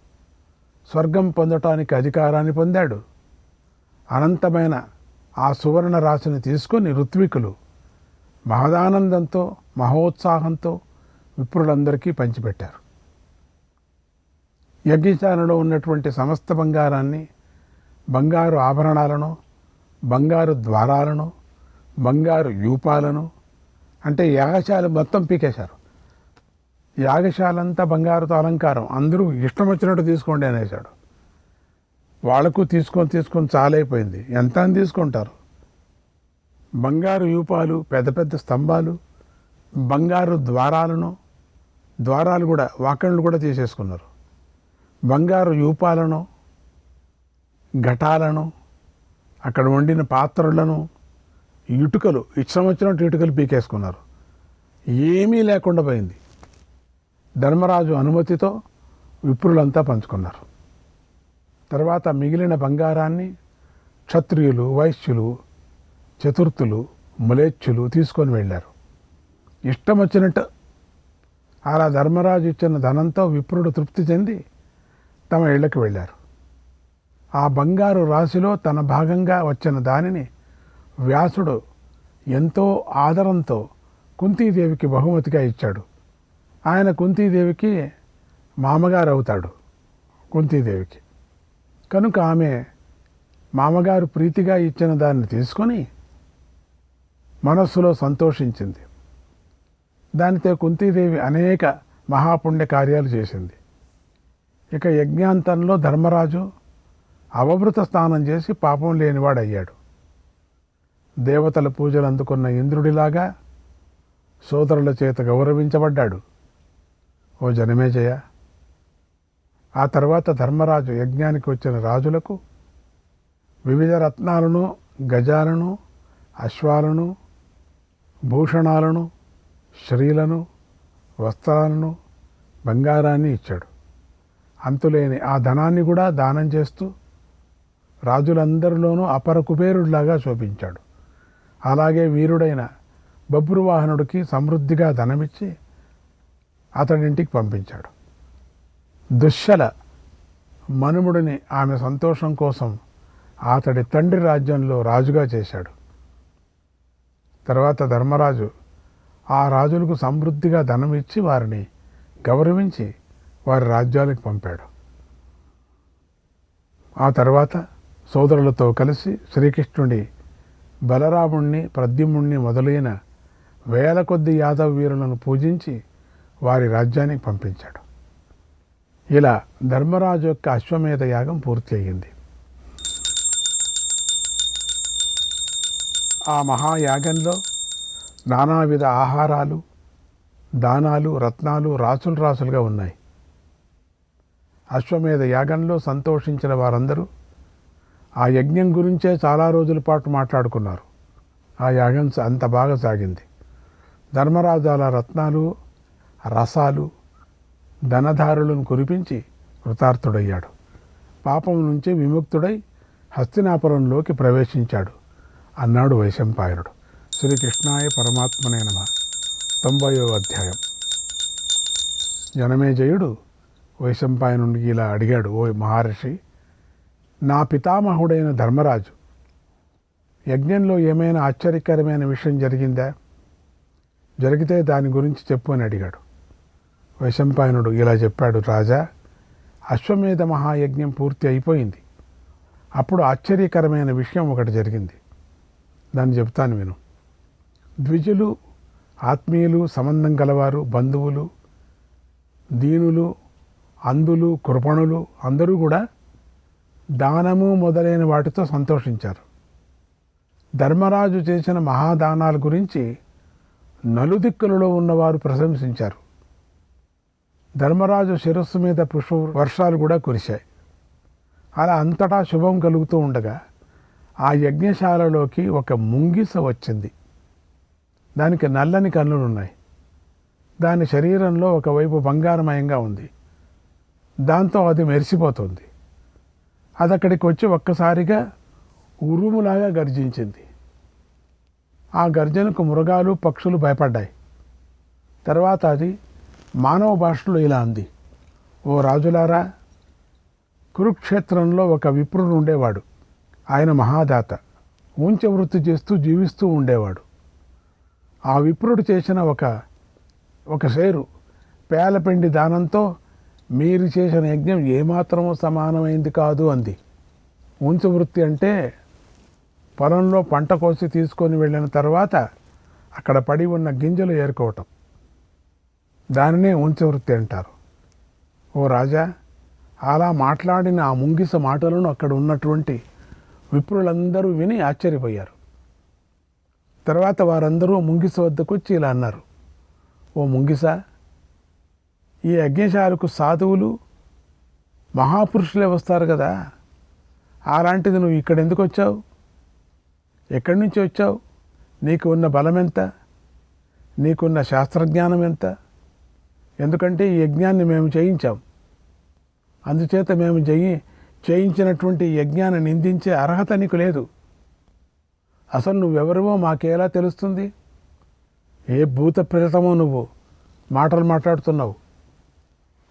స్వర్గం పొందటానికి అధికారాన్ని పొందాడు. అనంతమైన ఆ సువర్ణ రాశిని తీసుకొని ఋత్వికులు మహదానందంతో మహోత్సాహంతో విప్రులందరికీ పంచిపెట్టారు. యజ్ఞశాలలో ఉన్నటువంటి సమస్త బంగారాన్ని, బంగారు ఆభరణాలను, బంగారు ద్వారాలను, బంగారు యూపాలను, అంటే యాగశాల మొత్తం పీకేశారు. యాగశాలంతా బంగారుతో అలంకారం, అందరూ ఇష్టం వచ్చినట్టు తీసుకోండి అనేసాడు. వాళ్లకు తీసుకొని చాలైపోయింది. ఎంత అని తీసుకుంటారు? బంగారు యూపాలు, పెద్ద పెద్ద స్తంభాలు, బంగారు ద్వారాలు కూడా వాకళ్ళు కూడా తీసేసుకున్నారు. బంగారు యూపాలను, ఘటాలను, అక్కడ వండిన పాత్రలను, ఇటుకలు, ఇష్టం వచ్చినట్టు ఇటుకలు పీకేసుకున్నారు. ఏమీ లేకుండా పోయింది. ధర్మరాజు అనుమతితో విప్రులంతా పంచుకున్నారు. తర్వాత మిగిలిన బంగారాన్ని క్షత్రియులు, వైశ్యులు, చతుర్థులు, ములేచ్చులు తీసుకొని వెళ్ళారు. ఇష్టం వచ్చినట్టు అలా ధర్మరాజు ఇచ్చిన ధనంతో విప్రుడు తృప్తి చెంది తమ ఇళ్లకు వెళ్ళారు. ఆ బంగారు రాశిలో తన భాగంగా వచ్చిన దానిని వ్యాసుడు ఎంతో ఆదరంతో కుంతీదేవికి బహుమతిగా ఇచ్చాడు. ఆయన కుంతీదేవికి మామగారు అవుతాడు. కుంతీదేవికి కనుక ఆమె మామగారు ప్రీతిగా ఇచ్చిన దాన్ని తీసుకొని మనస్సులో సంతోషించింది. దానితో కుంతీదేవి అనేక మహాపుణ్య కార్యాలు చేసింది. ఇక యజ్ఞాంతంలో ధర్మరాజు అవభృత స్నానం చేసి పాపం లేనివాడయ్యాడు. దేవతల పూజలు అందుకున్న ఇంద్రుడిలాగా సోదరుల చేత గౌరవించబడ్డాడు. ఓ జనమేజయ, ఆ తర్వాత ధర్మరాజు యజ్ఞానికి వచ్చిన రాజులకు వివిధ రత్నాలను, గజాలను, అశ్వాలను, భూషణాలను, శ్రీలను, వస్త్రాలను, బంగారాన్ని ఇచ్చాడు. అంతులేని ఆ ధనాన్ని కూడా దానం చేస్తూ రాజులందరిలోనూ అపర కుబేరుడిలాగా శోభించాడు. అలాగే వీరుడైన బభ్రువాహనుడికి సమృద్ధిగా ధనమిచ్చి అతడింటికి పంపించాడు. దుశ్శల మనుముడిని ఆమె సంతోషం కోసం అతడి తండ్రి రాజ్యంలో రాజుగా చేశాడు. తర్వాత ధర్మరాజు ఆ రాజులకు సమృద్ధిగా ధనం ఇచ్చి వారిని గౌరవించి వారి రాజ్యాలకు పంపాడు. ఆ తర్వాత సోదరులతో కలిసి శ్రీకృష్ణుడి, బలరాముణ్ణి, ప్రద్యుమ్నుణ్ణి మొదలైన వేల కొద్ది యాదవ వీరులను పూజించి వారి రాజ్యానికి పంపించాడు. ఇలా ధర్మరాజు యొక్క అశ్వమేధ యాగం పూర్తి అయ్యింది. ఆ మహాయాగంలో నానావిధ ఆహారాలు, దానాలు, రత్నాలు రాసులుగా ఉన్నాయి. అశ్వమేధ యాగంలో సంతోషించిన వారందరూ ఆ యజ్ఞం గురించే చాలా రోజుల పాటు మాట్లాడుకున్నారు. ఆ యాగం అంత బాగా సాగింది. ధర్మరాజు అలా రత్నాలు, రసాలు, ధనధారులను కురిపించి కృతార్థుడయ్యాడు. పాపం నుంచి విముక్తుడై హస్తినాపురంలోకి ప్రవేశించాడు అన్నాడు వైశంపాయనుడు. శ్రీకృష్ణాయ పరమాత్మనే నమః. 90వ అధ్యాయం. జనమేజయుడు వైశంపాయనుడికి ఇలా అడిగాడు, ఓ మహర్షి, నా పితామహుడైన ధర్మరాజు యజ్ఞంలో ఏమైనా ఆశ్చర్యకరమైన విషయం జరిగిందా? జరిగితే దాని గురించి చెప్పు అని అడిగాడు. వైశంపాయనుడు ఇలా చెప్పాడు, రాజా, అశ్వమేధ మహాయజ్ఞం పూర్తి అయిపోయింది. అప్పుడు ఆశ్చర్యకరమైన విషయం ఒకటి జరిగింది. దాన్ని చెప్తాను విను. ద్విజులు, ఆత్మీయులు, సంబంధం గలవారు, బంధువులు, దీనులు, అంధులు, కృపణులు అందరూ కూడా దానము మొదలైన వాటితో సంతోషించారు. ధర్మరాజు చేసిన మహాదానాల గురించి నలుదిక్కులలో ఉన్నవారు ప్రశంసించారు. ధర్మరాజు శిరస్సు మీద పుష్ప వర్షాలు కూడా కురిశాయి. అలా అంతటా శుభం కలుగుతూ ఉండగా ఆ యజ్ఞశాలలోకి ఒక ముంగిస వచ్చింది. దానికి నల్లని కన్నులున్నాయి. దాని శరీరంలో ఒకవైపు బంగారమయంగా ఉంది. దాంతో అది మెరిసిపోతుంది. అది అక్కడికి వచ్చి ఒక్కసారిగా ఉరుములాగా గర్జించింది. ఆ గర్జనకు మృగాలు, పక్షులు భయపడ్డాయి. తర్వాత అది మానవ భాషలో ఇలా అంది, ఓ రాజులారా, కురుక్షేత్రంలో ఒక విప్రుడు ఉండేవాడు. ఆయన మహాదాత, ఊంచ వృత్తి చేస్తూ జీవిస్తూ ఉండేవాడు. ఆ విప్రుడు చేసిన ఒక సేరు పేలపిండి దానంతో మీరు చేసిన యజ్ఞం ఏమాత్రమూ సమానమైంది కాదు అంది. ఊంచ వృత్తి అంటే పొలంలో పంట కోసి తీసుకొని వెళ్ళిన తర్వాత అక్కడ పడి ఉన్న గింజలు ఏరుకోవటం. దానినే ఊంచ వృత్తి అంటారు. ఓ రాజా, అలా మాట్లాడిన ఆ ముంగిస మాటలను అక్కడ ఉన్నటువంటి విప్రులందరూ విని ఆశ్చర్యపోయారు. తర్వాత వారందరూ ముంగిస వద్దకు వచ్చి ఇలా అన్నారు, ఓ ముంగిస, ఈ యజ్ఞశాలకు సాధువులు, మహాపురుషులే వస్తారు కదా, అలాంటిది నువ్వు ఇక్కడ ఎందుకు వచ్చావు? ఎక్కడి నుంచి వచ్చావు? నీకు ఉన్న బలం ఎంత? నీకున్న శాస్త్రజ్ఞానం ఎంత? ఎందుకంటే ఈ యజ్ఞాన్ని మేము చేయించాం. అందుచేత మేము చేయించినటువంటి యజ్ఞాన్ని నిందించే అర్హత నీకు లేదు. అసలు నువ్వెవరివో మాకేలా తెలుస్తుంది? ఏ భూత ప్రేతమో నువ్వు మాటలు మాట్లాడుతున్నావు?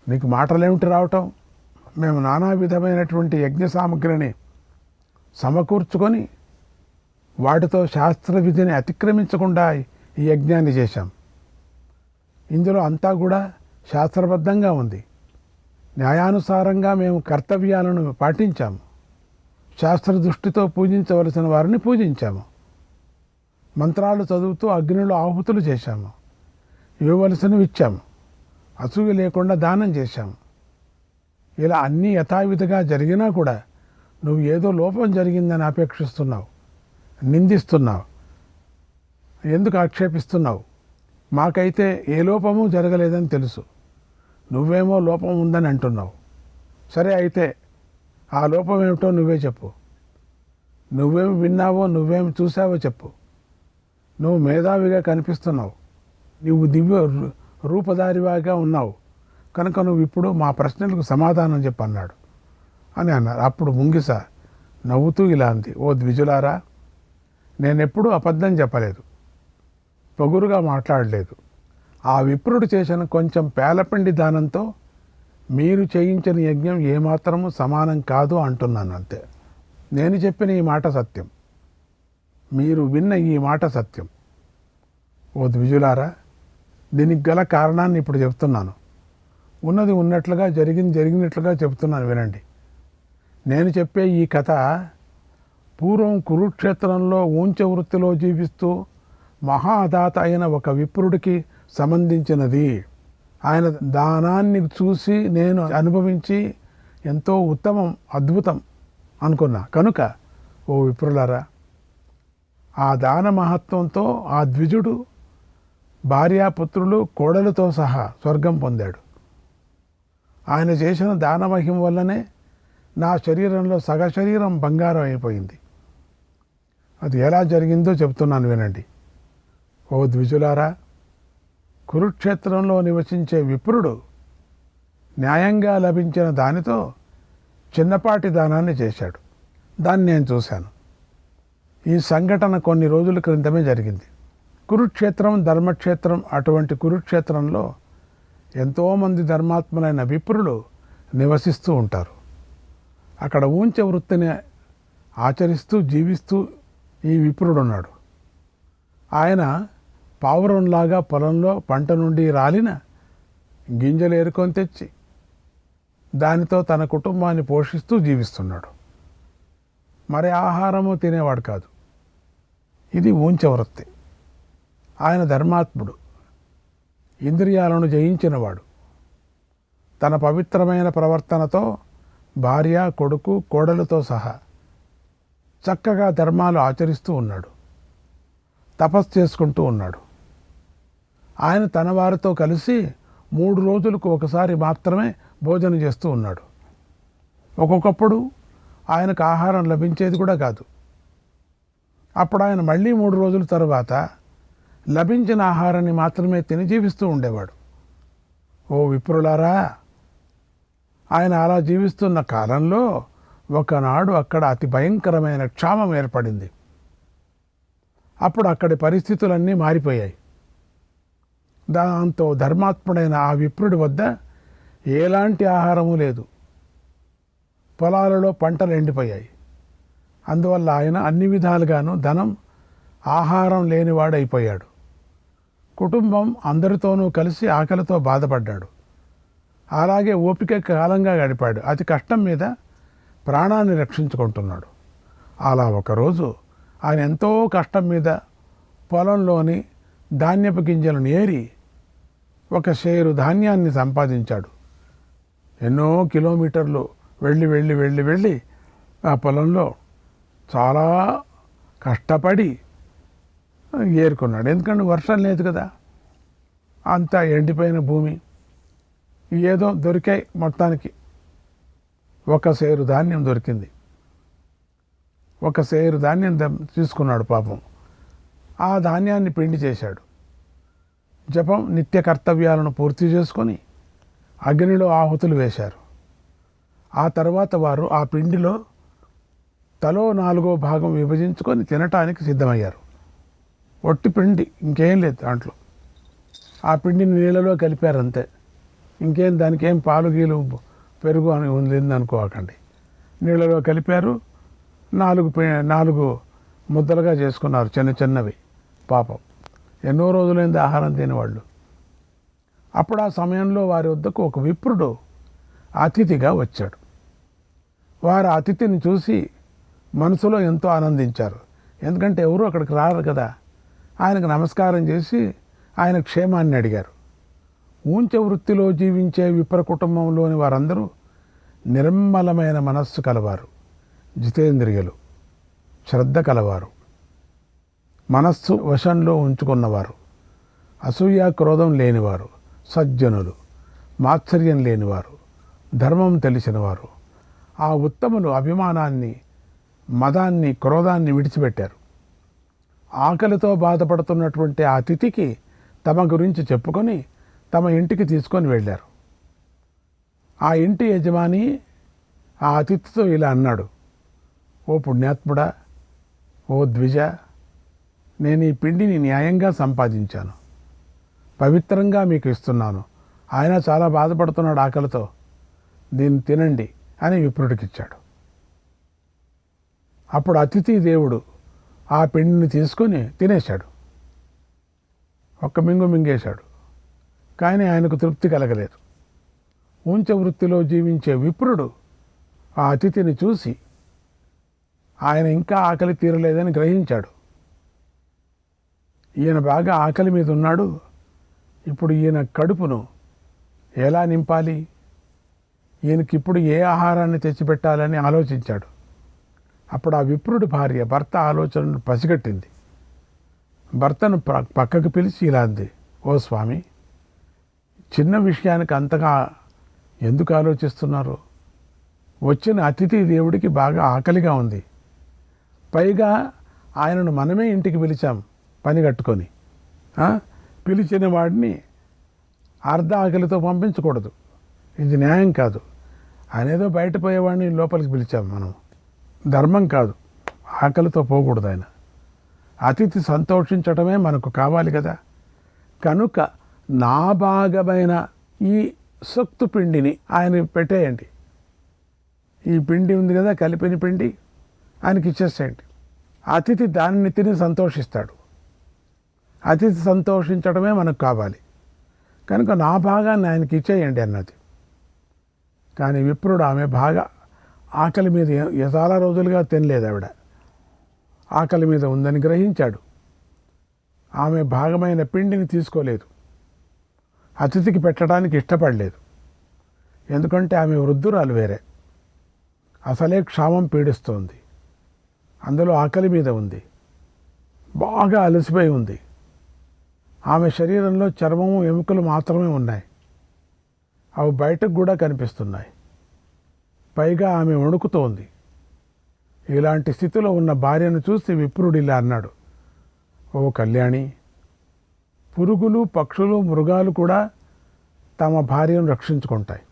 నీకు మాటలేమిటి రావటం? మేము నానా విధమైనటువంటి యజ్ఞ సామగ్రిని సమకూర్చుకొని వాటితో శాస్త్ర విధిని అతిక్రమించకుండా ఈ యజ్ఞాన్ని చేశాం. ఇందులో అంతా కూడా శాస్త్రబద్ధంగా ఉంది. న్యాయానుసారంగా మేము కర్తవ్యాలను పాటించాము. శాస్త్ర దృష్టితో పూజించవలసిన వారిని పూజించాము. మంత్రాలు చదువుతూ అగ్నిలో ఆహుతులు చేశాము. ఇవ్వవలసినవి ఇచ్చాము. అసూయ లేకుండా దానం చేశాము. ఇలా అన్నీ యథావిధిగా జరిగినా కూడా నువ్వు ఏదో లోపం జరిగిందని అపేక్షిస్తున్నావు, నిందిస్తున్నావు. ఎందుకు ఆక్షేపిస్తున్నావు? మాకైతే ఏ లోపము జరగలేదని తెలుసు. నువ్వేమో లోపం ఉందని అంటున్నావు. సరే, అయితే ఆ లోపం ఏమిటో నువ్వే చెప్పు. నువ్వేం విన్నావో, నువ్వేం చూసావో చెప్పు. నువ్వు మేధావిగా కనిపిస్తున్నావు. నువ్వు దివ్య రూపధారివాగా ఉన్నావు కనుక నువ్వు ఇప్పుడు మా ప్రశ్నలకు సమాధానం చెప్పన్నాడు అని అన్నారు. అప్పుడు ముంగిస నవ్వుతూ ఇలా అంది, ఓ ద్విజులారా, నేనెప్పుడూ అబద్ధం చెప్పలేదు, పొగురుగా మాట్లాడలేదు. ఆ విప్రుడు చేసిన కొంచెం పేలపిండి దానంతో మీరు చేయించిన యజ్ఞం ఏమాత్రము సమానం కాదు అంటున్నాను అంతే. నేను చెప్పిన ఈ మాట సత్యం, మీరు విన్న ఈ మాట సత్యం. ఓ ద్విజులారా, దీనికి గల కారణాన్ని ఇప్పుడు చెప్తున్నాను. ఉన్నది ఉన్నట్లుగా, జరిగినట్లుగా చెప్తున్నాను, వినండి. నేను చెప్పే ఈ కథ పూర్వం కురుక్షేత్రంలో ఊంచ వృత్తిలో జీవిస్తూ మహాదాత అయిన ఒక విప్రుడికి సంబంధించినది. ఆయన దానాన్ని చూసి నేను అనుభవించి ఎంతో ఉత్తమం, అద్భుతం అనుకున్నా. కనుక ఓ విప్రులారా, ఆ దాన మహత్వంతో ఆ ద్విజుడు భార్యాపుత్రులు, కోడలతో సహా స్వర్గం పొందాడు. ఆయన చేసిన దానమహిమ వల్లనే నా శరీరంలో సగ శరీరం బంగారం అయిపోయింది. అది ఎలా జరిగిందో చెప్తున్నాను వినండి. ఓ ద్విజులారా, కురుక్షేత్రంలో నివసించే విప్రుడు న్యాయంగా లభించిన దానితో చిన్నపాటి దానాన్ని చేశాడు. దాన్ని నేను చూశాను. ఈ సంఘటన కొన్ని రోజుల క్రితమే జరిగింది. కురుక్షేత్రం ధర్మక్షేత్రం. అటువంటి కురుక్షేత్రంలో ఎంతోమంది ధర్మాత్ములైన విప్రులు నివసిస్తూ ఉంటారు. అక్కడ ఊంచె వృత్తిని ఆచరిస్తూ జీవిస్తూ ఈ విప్రుడు ఉన్నాడు. ఆయన పావురంలాగా పొలంలో పంట నుండి రాలిన గింజలు ఏరుకొని తెచ్చి దానితో తన కుటుంబాన్ని పోషిస్తూ జీవిస్తున్నాడు. మరి ఆహారము తినేవాడు కాదు. ఇది ఊంచె వృత్తి. ఆయన ధర్మాత్ముడు, ఇంద్రియాలను జయించినవాడు. తన పవిత్రమైన ప్రవర్తనతో భార్య, కొడుకు, కోడలతో సహా చక్కగా ధర్మాలు ఆచరిస్తూ ఉన్నాడు. తపస్సు చేసుకుంటూ ఉన్నాడు. ఆయన తన వారితో కలిసి 3 రోజులకు ఒకసారి మాత్రమే భోజనం చేస్తూ ఉన్నాడు. ఒక్కొక్కప్పుడు ఆయనకు ఆహారం లభించేది కూడా కాదు. అప్పుడు ఆయన మళ్ళీ 3 రోజుల తర్వాత లభించిన ఆహారాన్ని మాత్రమే తిని జీవిస్తూ ఉండేవాడు. ఓ విప్రులారా, ఆయన అలా జీవిస్తున్న కాలంలో ఒకనాడు అక్కడ అతి భయంకరమైన క్షామం ఏర్పడింది. అప్పుడు అక్కడి పరిస్థితులన్నీ మారిపోయాయి. దాంతో ధర్మాత్ముడైన ఆ విప్రుడి వద్ద ఎలాంటి ఆహారము లేదు. పొలాలలో పంటలు ఎండిపోయాయి. అందువల్ల ఆయన అన్ని విధాలుగాను ధనం, ఆహారం లేనివాడైపోయాడు. కుటుంబం అందరితోనూ కలిసి ఆకలితో బాధపడ్డాడు. అలాగే ఓపిక కాలంగా గడిపాడు. అతి కష్టం మీద ప్రాణాన్ని రక్షించుకుంటున్నాడు. అలా ఒకరోజు ఆయన ఎంతో కష్టం మీద పొలంలోని ధాన్యపు గింజలను ఏరి ఒక షేరు ధాన్యాన్ని సంపాదించాడు. ఎన్నో కిలోమీటర్లు వెళ్ళి ఆ పొలంలో చాలా కష్టపడి ఏరుకున్నాడు. ఎందుకంటే వర్షం లేదు కదా, అంతా ఎండిపోయిన భూమి. ఏదో దొరికాయి. మొత్తానికి ఒక సేరు ధాన్యం దొరికింది. ఒక సేరు ధాన్యం తీసుకున్నాడు పాపం. ఆ ధాన్యాన్ని పిండి చేశాడు. జపం, నిత్య కర్తవ్యాలను పూర్తి చేసుకొని అగ్నిలో ఆహుతులు వేశారు. ఆ తర్వాత వారు ఆ పిండిలో తలో 4వ భాగం విభజించుకొని తినటానికి సిద్ధమయ్యారు. ఒట్టి పిండి, ఇంకేం లేదు దాంట్లో. ఆ పిండిని నీళ్ళలో కలిపారు అంతే. ఇంకేం దానికి ఏం పాలు గీలు పెరుగు అని ఉందనుకోకండి. నీళ్ళలో కలిపారు. 4 ముద్దలుగా చేసుకున్నారు, చిన్నవి. పాపం ఎన్నో రోజులైంది ఆహారం తినేవాళ్ళు. అప్పుడు ఆ సమయంలో వారి వద్దకు ఒక విప్రుడు అతిథిగా వచ్చాడు. వారు అతిథిని చూసి మనసులో ఎంతో ఆనందించారు. ఎందుకంటే ఎవరు అక్కడికి రారు కదా. ఆయనకు నమస్కారం చేసి ఆయన క్షేమాన్ని అడిగారు. ఊంచె వృత్తిలో జీవించే విప్ర కుటుంబంలోని వారందరూ నిర్మలమైన మనస్సు కలవారు, జితేంద్రియులు, శ్రద్ధ కలవారు, మనస్సు వశంలో ఉంచుకున్నవారు, అసూయ క్రోధం లేనివారు, సజ్జనులు, మాత్సర్యం లేనివారు, ధర్మం తెలిసినవారు. ఆ ఉత్తములు అభిమానాన్ని, మదాన్ని, క్రోధాన్ని విడిచిపెట్టారు. ఆకలితో బాధపడుతున్నటువంటి ఆ అతిథికి తమ గురించి చెప్పుకొని తమ ఇంటికి తీసుకొని వెళ్ళారు. ఆ ఇంటి యజమాని ఆ అతిథితో ఇలా అన్నాడు: ఓ పుణ్యాత్ముడా, ఓ ద్విజ, నేను ఈ పిండిని న్యాయంగా సంపాదించాను, పవిత్రంగా మీకు ఇస్తున్నాను. ఆయన చాలా బాధపడుతున్నాడు ఆకలితో, దీన్ని తినండి అని విప్రుడికిచ్చాడు. అప్పుడు అతిథి దేవుడు ఆ పిండిని తీసుకొని తినేశాడు. ఒక్క మింగు మింగేశాడు. కానీ ఆయనకు తృప్తి కలగలేదు. ఊంచె వృత్తిలో జీవించే విప్రుడు ఆ అతిథిని చూసి ఆయన ఇంకా ఆకలి తీరలేదని గ్రహించాడు. ఈయన బాగా ఆకలి మీద ఉన్నాడు. ఇప్పుడు ఈయన కడుపును ఎలా నింపాలి, ఈయనకిప్పుడు ఏ ఆహారాన్ని తెచ్చిపెట్టాలని ఆలోచించాడు. అప్పుడు ఆ విప్రుడి భార్య భర్త ఆలోచనను పసిగట్టింది. భర్తను పక్కకు పిలిచి ఇలా అంది: ఓ స్వామి, చిన్న విషయానికి అంతగా ఎందుకు ఆలోచిస్తున్నారు? వచ్చిన అతిథి దేవుడికి బాగా ఆకలిగా ఉంది. పైగా ఆయనను మనమే ఇంటికి పిలిచాం పని కట్టుకొని. పిలిచిన వాడిని అర్ధ ఆకలితో పంపించకూడదు. ఇది న్యాయం కాదు. ఆయన ఏదో బయట పోయేవాడిని లోపలికి పిలిచాం మనం. ధర్మం కాదు. ఆకలితో పోకూడదు ఆయన. అతిథి సంతోషించటమే మనకు కావాలి కదా. కనుక నా భాగమైన ఈ సొత్తు పిండిని ఆయన పెట్టేయండి. ఈ పిండి ఉంది కదా, కలిపిన పిండి ఆయనకి ఇచ్చేసేయండి. అతిథి దానిని తిని సంతోషిస్తాడు. అతిథి సంతోషించడమే మనకు కావాలి. కనుక నా భాగాన్ని ఆయనకి ఇచ్చేయండి అన్నది. కానీ విప్రుడు ఆమె బాగా ఆకలి మీద చాలా రోజులుగా తినలేదు. ఆవిడ ఆకలి మీద ఉందని గ్రహించాడు. ఆమె భాగమైన పిండిని తీసుకోలేదు. అతిథికి పెట్టడానికి ఇష్టపడలేదు. ఎందుకంటే ఆమె వృద్ధురాలు వేరే. అసలే క్షామం పీడిస్తోంది. అందులో ఆకలి మీద ఉంది. బాగా అలసిపోయి ఉంది. ఆమె శరీరంలో చర్మము ఎముకలు మాత్రమే ఉన్నాయి. అవి బయటకు కూడా కనిపిస్తున్నాయి. పైగా ఆమె వణుకుతోంది. ఇలాంటి స్థితిలో ఉన్న భార్యను చూసి విప్రుడు ఇలా అన్నాడు, ఓ కళ్యాణి, పురుగులు, పక్షులు, మృగాలు కూడా తమ భార్యను రక్షించుకుంటాయి,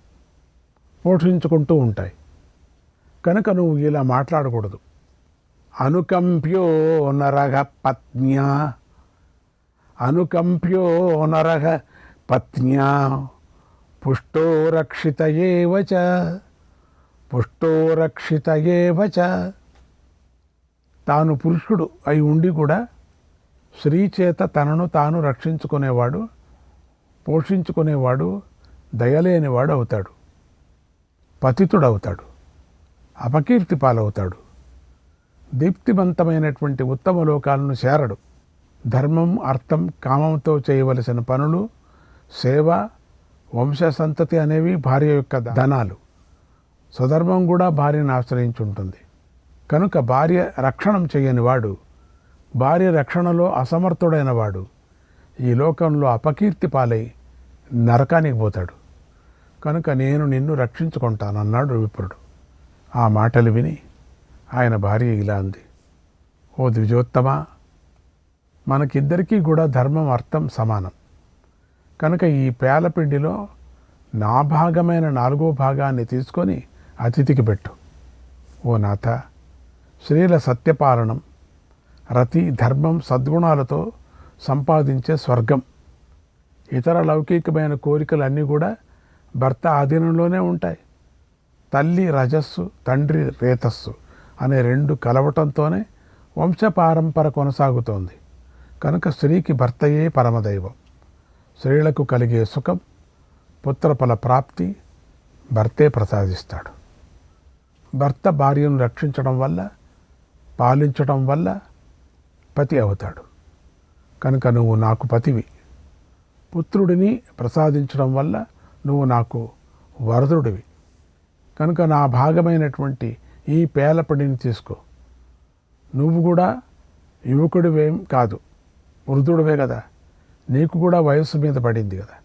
పోషించుకుంటూ ఉంటాయి. కనుక నువ్వు ఇలా మాట్లాడకూడదు. అనుకంప్యో నరగ పత్న్యా, అనుకంప్యో నరగ పత్న్యా పుష్టో రక్షితయేవ చ, పుష్టో రక్షితయేవ చ. తాను పురుషుడు అయి ఉండి కూడా స్త్రీ చేత తనను తాను రక్షించుకునేవాడు, పోషించుకునేవాడు దయలేనివాడు అవుతాడు. పతితుడవుతాడు, అపకీర్తి పాలవుతాడు. దీప్తివంతమైనటువంటి ఉత్తమ లోకాలను చేరడు. ధర్మం, అర్థం, కామంతో చేయవలసిన పనులు, సేవ, వంశ సంతతి అనేవి భార్య యొక్క ధనాలు. స్వధర్మం కూడా భార్యను ఆశ్రయించి ఉంటుంది. కనుక భార్య రక్షణం చేయని వాడు, భార్య రక్షణలో అసమర్థుడైన వాడు ఈ లోకంలో అపకీర్తి పాలై నరకానికి పోతాడు. కనుక నేను నిన్ను రక్షించుకుంటానన్నాడు విప్రుడు. ఆ మాటలు విని ఆయన భార్య ఇలా అంది, ఓ ద్విజోత్తమ, మనకిద్దరికీ కూడా ధర్మం, అర్థం సమానం. కనుక ఈ పేలపిండిలో నా భాగమైన 4వ భాగాన్ని తీసుకొని అతిథికి పెట్టు. ఓ నాథ, స్త్రీల సత్యపాలనం, రతి, ధర్మం, సద్గుణాలతో సంపాదించే స్వర్గం, ఇతర లౌకికమైన కోరికలన్నీ కూడా భర్త ఆధీనంలోనే ఉంటాయి. తల్లి రజస్సు, తండ్రి రేతస్సు అనే 2 కలవటంతోనే వంశపారంపర కొనసాగుతోంది. కనుక స్త్రీకి భర్తయే పరమదైవం. స్త్రీలకు కలిగే సుఖం, పుత్రఫల ప్రాప్తి భర్తే ప్రసాదిస్తాడు. భర్త భార్యను రక్షించడం వల్ల, పాలించడం వల్ల పతి అవుతాడు. కనుక నువ్వు నాకు పతివి. పుత్రుడిని ప్రసాదించడం వల్ల నువ్వు నాకు వరదుడివి. కనుక నా భాగమైనటువంటి ఈ పేలపడిని తీసుకో. నువ్వు కూడా యువకుడివేం కాదు, వృద్ధుడివే కదా. నీకు కూడా వయస్సు మీద పడింది కదా.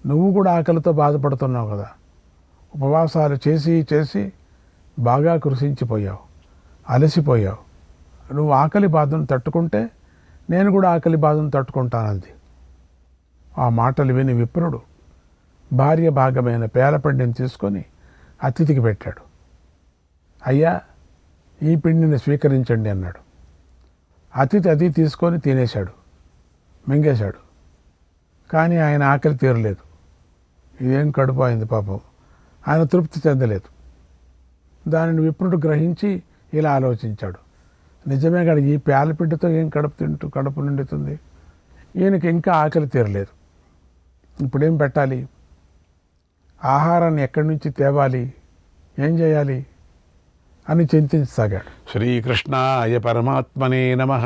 నువ్వు కూడా ఆకలితో బాధపడుతున్నావు కదా. ఉపవాసాలు చేసి చేసి బాగా కృషించిపోయావు, అలసిపోయావు. నువ్వు ఆకలి బాధను తట్టుకుంటే నేను కూడా ఆకలి బాధను తట్టుకుంటానంది. ఆ మాటలు విని విప్రుడు భార్య భాగమైన పేలపిండిని తీసుకొని అతిథికి పెట్టాడు. అయ్యా, ఈ పిండిని స్వీకరించండి అన్నాడు. అతిథి అది తీసుకొని తినేశాడు, మింగేశాడు. కానీ ఆయన ఆకలి తీరలేదు. ఇదేం కడుపు అయింది పాపం. ఆయన తృప్తి చెందలేదు. దానిని విప్రుడు గ్రహించి ఇలా ఆలోచించాడు, నిజమే కదా, ఈ పేలపిండితో ఏం కడుపు నిండుతుంది. ఈయనకి ఇంకా ఆకలి తీరలేదు. ఇప్పుడేం పెట్టాలి? ఆహారాన్ని ఎక్కడి నుంచి తేవాలి, ఏం చేయాలి అని చింతించసాగాడు. శ్రీకృష్ణాయ పరమాత్మనే నమః.